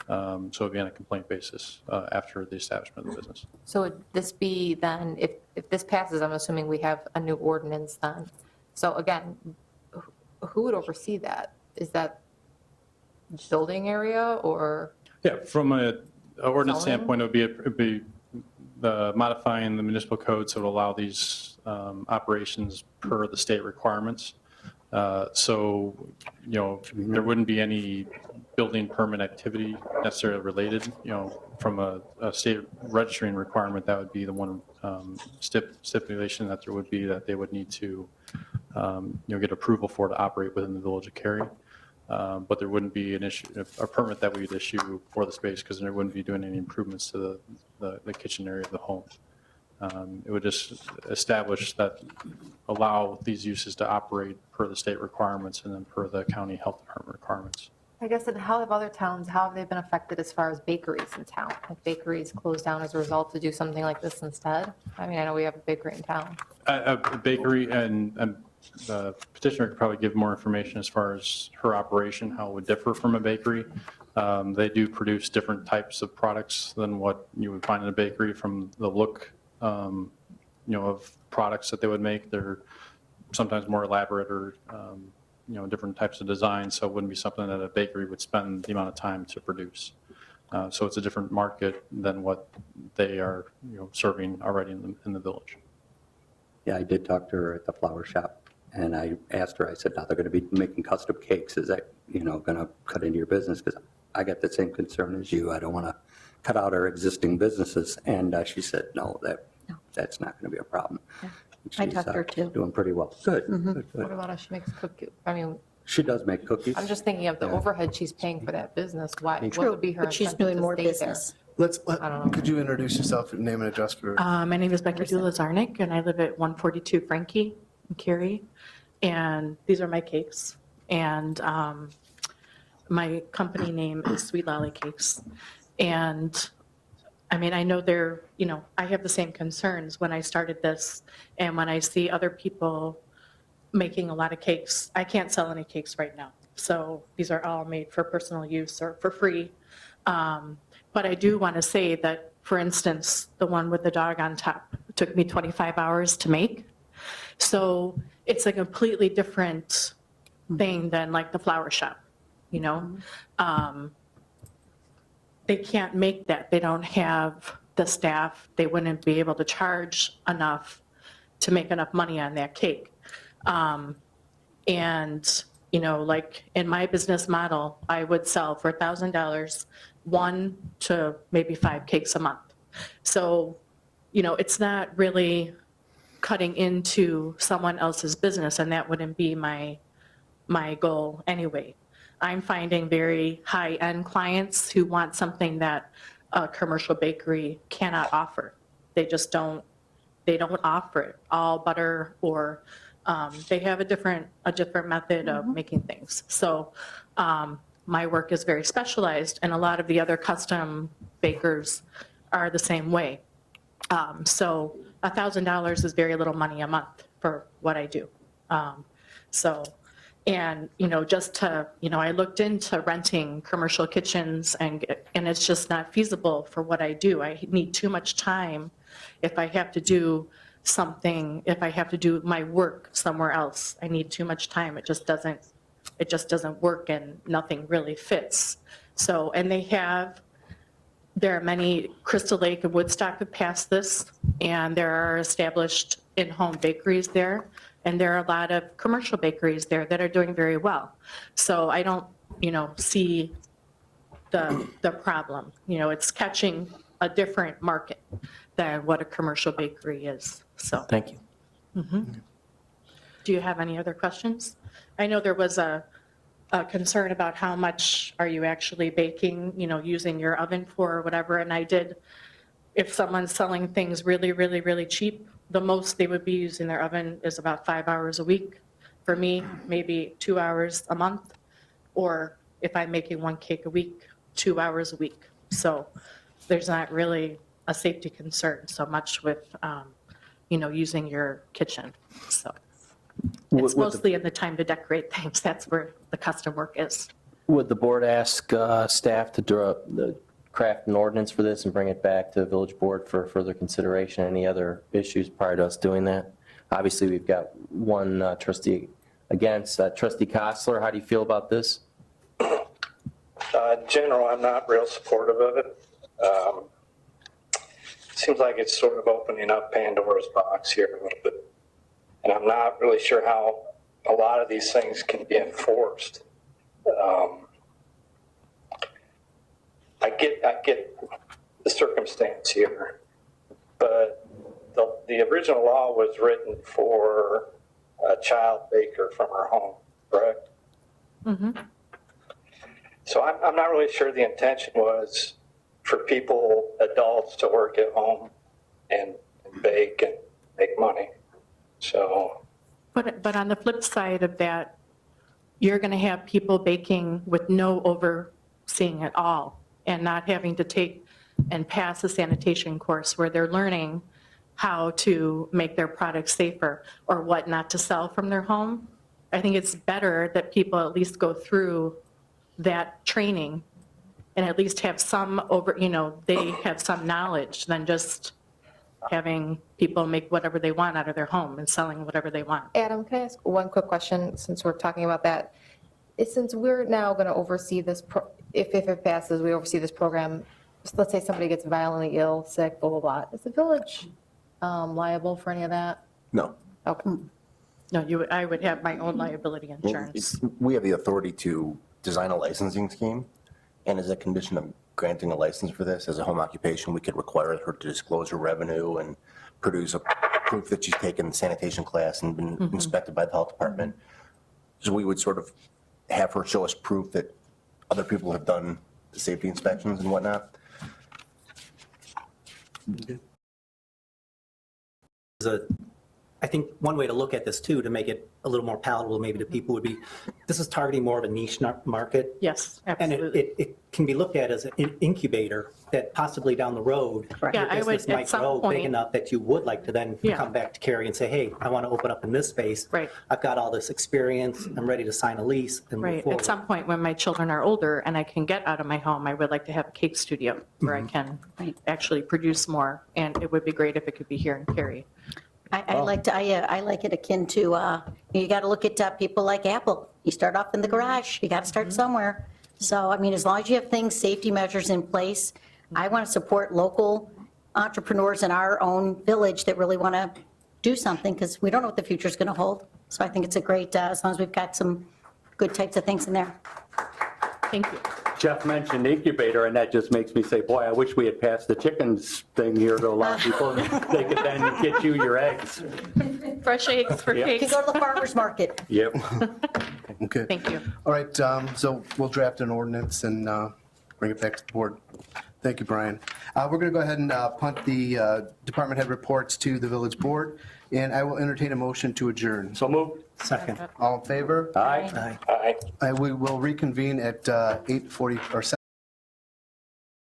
So it'd be on a complaint basis after the establishment of the business. So would this be then, if this passes, I'm assuming we have a new ordinance then. So again, who would oversee that? Is that building area or? Yeah, from a ordinance Zoning? standpoint, it'd be modifying the municipal code so to allow these operations per the state requirements. So, you know, there wouldn't be any building permit activity necessarily related, you know, from a state registering requirement. That would be the one stipulation that there would be, that they would need to, you know, get approval for to operate within the village of Cary. But there wouldn't be a permit that we would issue for the space, because there wouldn't be doing any improvements to the kitchen area of the home. It would just establish that, allow these uses to operate per the state requirements and then per the county health department requirements. I guess, and how have other towns, how have they been affected as far as bakeries in town? Have bakeries closed down as a result to do something like this instead? I mean, I know we have a bakery in town. A bakery, and the petitioner could probably give more information as far as her operation, how it would differ from a bakery. They do produce different types of products than what you would find in a bakery from the look, you know, of products that they would make. They're sometimes more elaborate or, you know, different types of designs. So it wouldn't be something that a bakery would spend the amount of time to produce. So it's a different market than what they are, you know, serving already in the village. Yeah, I did talk to her at the flower shop, and I asked her, I said, now they're going to be making custom cakes. Is that, you know, going to cut into your business? Because I got the same concern as you. I don't want to cut out our existing businesses. And she said, no, that's not going to be a problem. Yeah. I She's talked to her too. doing pretty well. Good, good, What good. about if she makes cookies? I mean, She does make cookies. I'm just thinking of the Yeah. overhead she's paying for that business. What True, would be her but she's incentive doing to more stay there? business. I don't know. Could you introduce yourself, name and address for? My name is Becky Dula-Zarnik, and I live at 142 Frankie in Cary. And these are my cakes. And my company name is Sweet Lolly Cakes. And I mean, I know they're, you know, I have the same concerns when I started this, and when I see other people making a lot of cakes. I can't sell any cakes right now. So these are all made for personal use or for free. But I do want to say that, for instance, the one with the dog on top took me 25 hours to make. So it's a completely different thing than like the flower shop, you know? They can't make that. They don't have the staff. They wouldn't be able to charge enough to make enough money on that cake. And, you know, like in my business model, I would sell for $1,000, 1 to maybe 5 cakes a month. So, you know, it's not really cutting into someone else's business, and that wouldn't be my goal anyway. I'm finding very high-end clients who want something that a commercial bakery cannot offer. They just don't offer it, all butter, or they have a different method of making things. So my work is very specialized, and a lot of the other custom bakers are the same way. So $1,000 is very little money a month for what I do. And, you know, just to, you know, I looked into renting commercial kitchens, and it's just not feasible for what I do. I need too much time if I have to do something, if I have to do my work somewhere else. I need too much time. It just doesn't work, and nothing really fits. So, and there are many, Crystal Lake and Woodstock have passed this, and there are established in-home bakeries there. And there are a lot of commercial bakeries there that are doing very well. So I don't, you know, see the problem. You know, it's catching a different market than what a commercial bakery is. So. Thank you. Do you have any other questions? I know there was a concern about how much are you actually baking, you know, using your oven for or whatever. And I did, if someone's selling things really, really, really cheap, the most they would be using their oven is about 5 hours a week. For me, maybe 2 hours a month, or if I'm making 1 cake a week, 2 hours a week. So there's not really a safety concern so much with, using your kitchen. So it's mostly in the time to decorate things. That's where the custom work is. Would the board ask staff to craft an ordinance for this and bring it back to the village board for further consideration? Any other issues prior to us doing that? Obviously, we've got one trustee against. Trustee Kostler, how do you feel about this? In general, I'm not real supportive of it. Seems like it's sort of opening up Pandora's box here a little bit. And I'm not really sure how a lot of these things can be enforced. I get the circumstance here, but the original law was written for a child baker from her home, correct? Mm-hmm. So I'm not really sure the intention was for people, adults, to work at home and bake and make money. So. But on the flip side of that, you're going to have people baking with no overseeing at all and not having to take and pass a sanitation course where they're learning how to make their products safer or what not to sell from their home. I think it's better that people at least go through that training and at least have some they have some knowledge than just having people make whatever they want out of their home and selling whatever they want. Adam, can I ask one quick question since we're talking about that? Since we're now going to oversee this, if it passes, we oversee this program. Let's say somebody gets violently ill, sick, blah, blah, blah. Is the village liable for any of that? No. Okay. No, I would have my own liability insurance. We have the authority to design a licensing scheme, and as a condition of granting a license for this as a home occupation, we could require her to disclose her revenue and produce a proof that she's taken the sanitation class and been inspected by the health department. So we would sort of have her show us proof that other people have done the safety inspections and whatnot. I think one way to look at this too, to make it a little more palatable maybe to people, would be, this is targeting more of a niche market. Yes, And absolutely. it can be looked at as an incubator that possibly down the road, Yeah, your I would, business at might some grow point- big enough that you would like to then Yeah. come back to Carrie and say, hey, I want to open up in this space. Right. I've got all this experience. I'm ready to sign a lease and move Right. forward. At some point when my children are older and I can get out of my home, I would like to have a cake studio where I can actually produce more. And it would be great if it could be here in Cary. I like it akin to, you got to look at people like Apple. You start off in the garage, you got to start somewhere. So, I mean, as long as you have things, safety measures in place, I want to support local entrepreneurs in our own village that really want to do something, because we don't know what the future is going to hold. So I think it's a great, as long as we've got some good types of things in there. Thank you. Jeff mentioned incubator, and that just makes me say, boy, I wish we had passed the chickens thing here to allow people, they could then get you your eggs. Fresh eggs for Yeah. You can cakes. go to the farmer's market. Yep. Okay. Thank you. All right, so we'll draft an ordinance and bring it back to the board. Thank you, Brian. We're going to go ahead and punt the department head reports to the village board, and I will entertain a motion to adjourn. So moved. Second. All in favor? Aye. Aye. We will reconvene at 8:40 or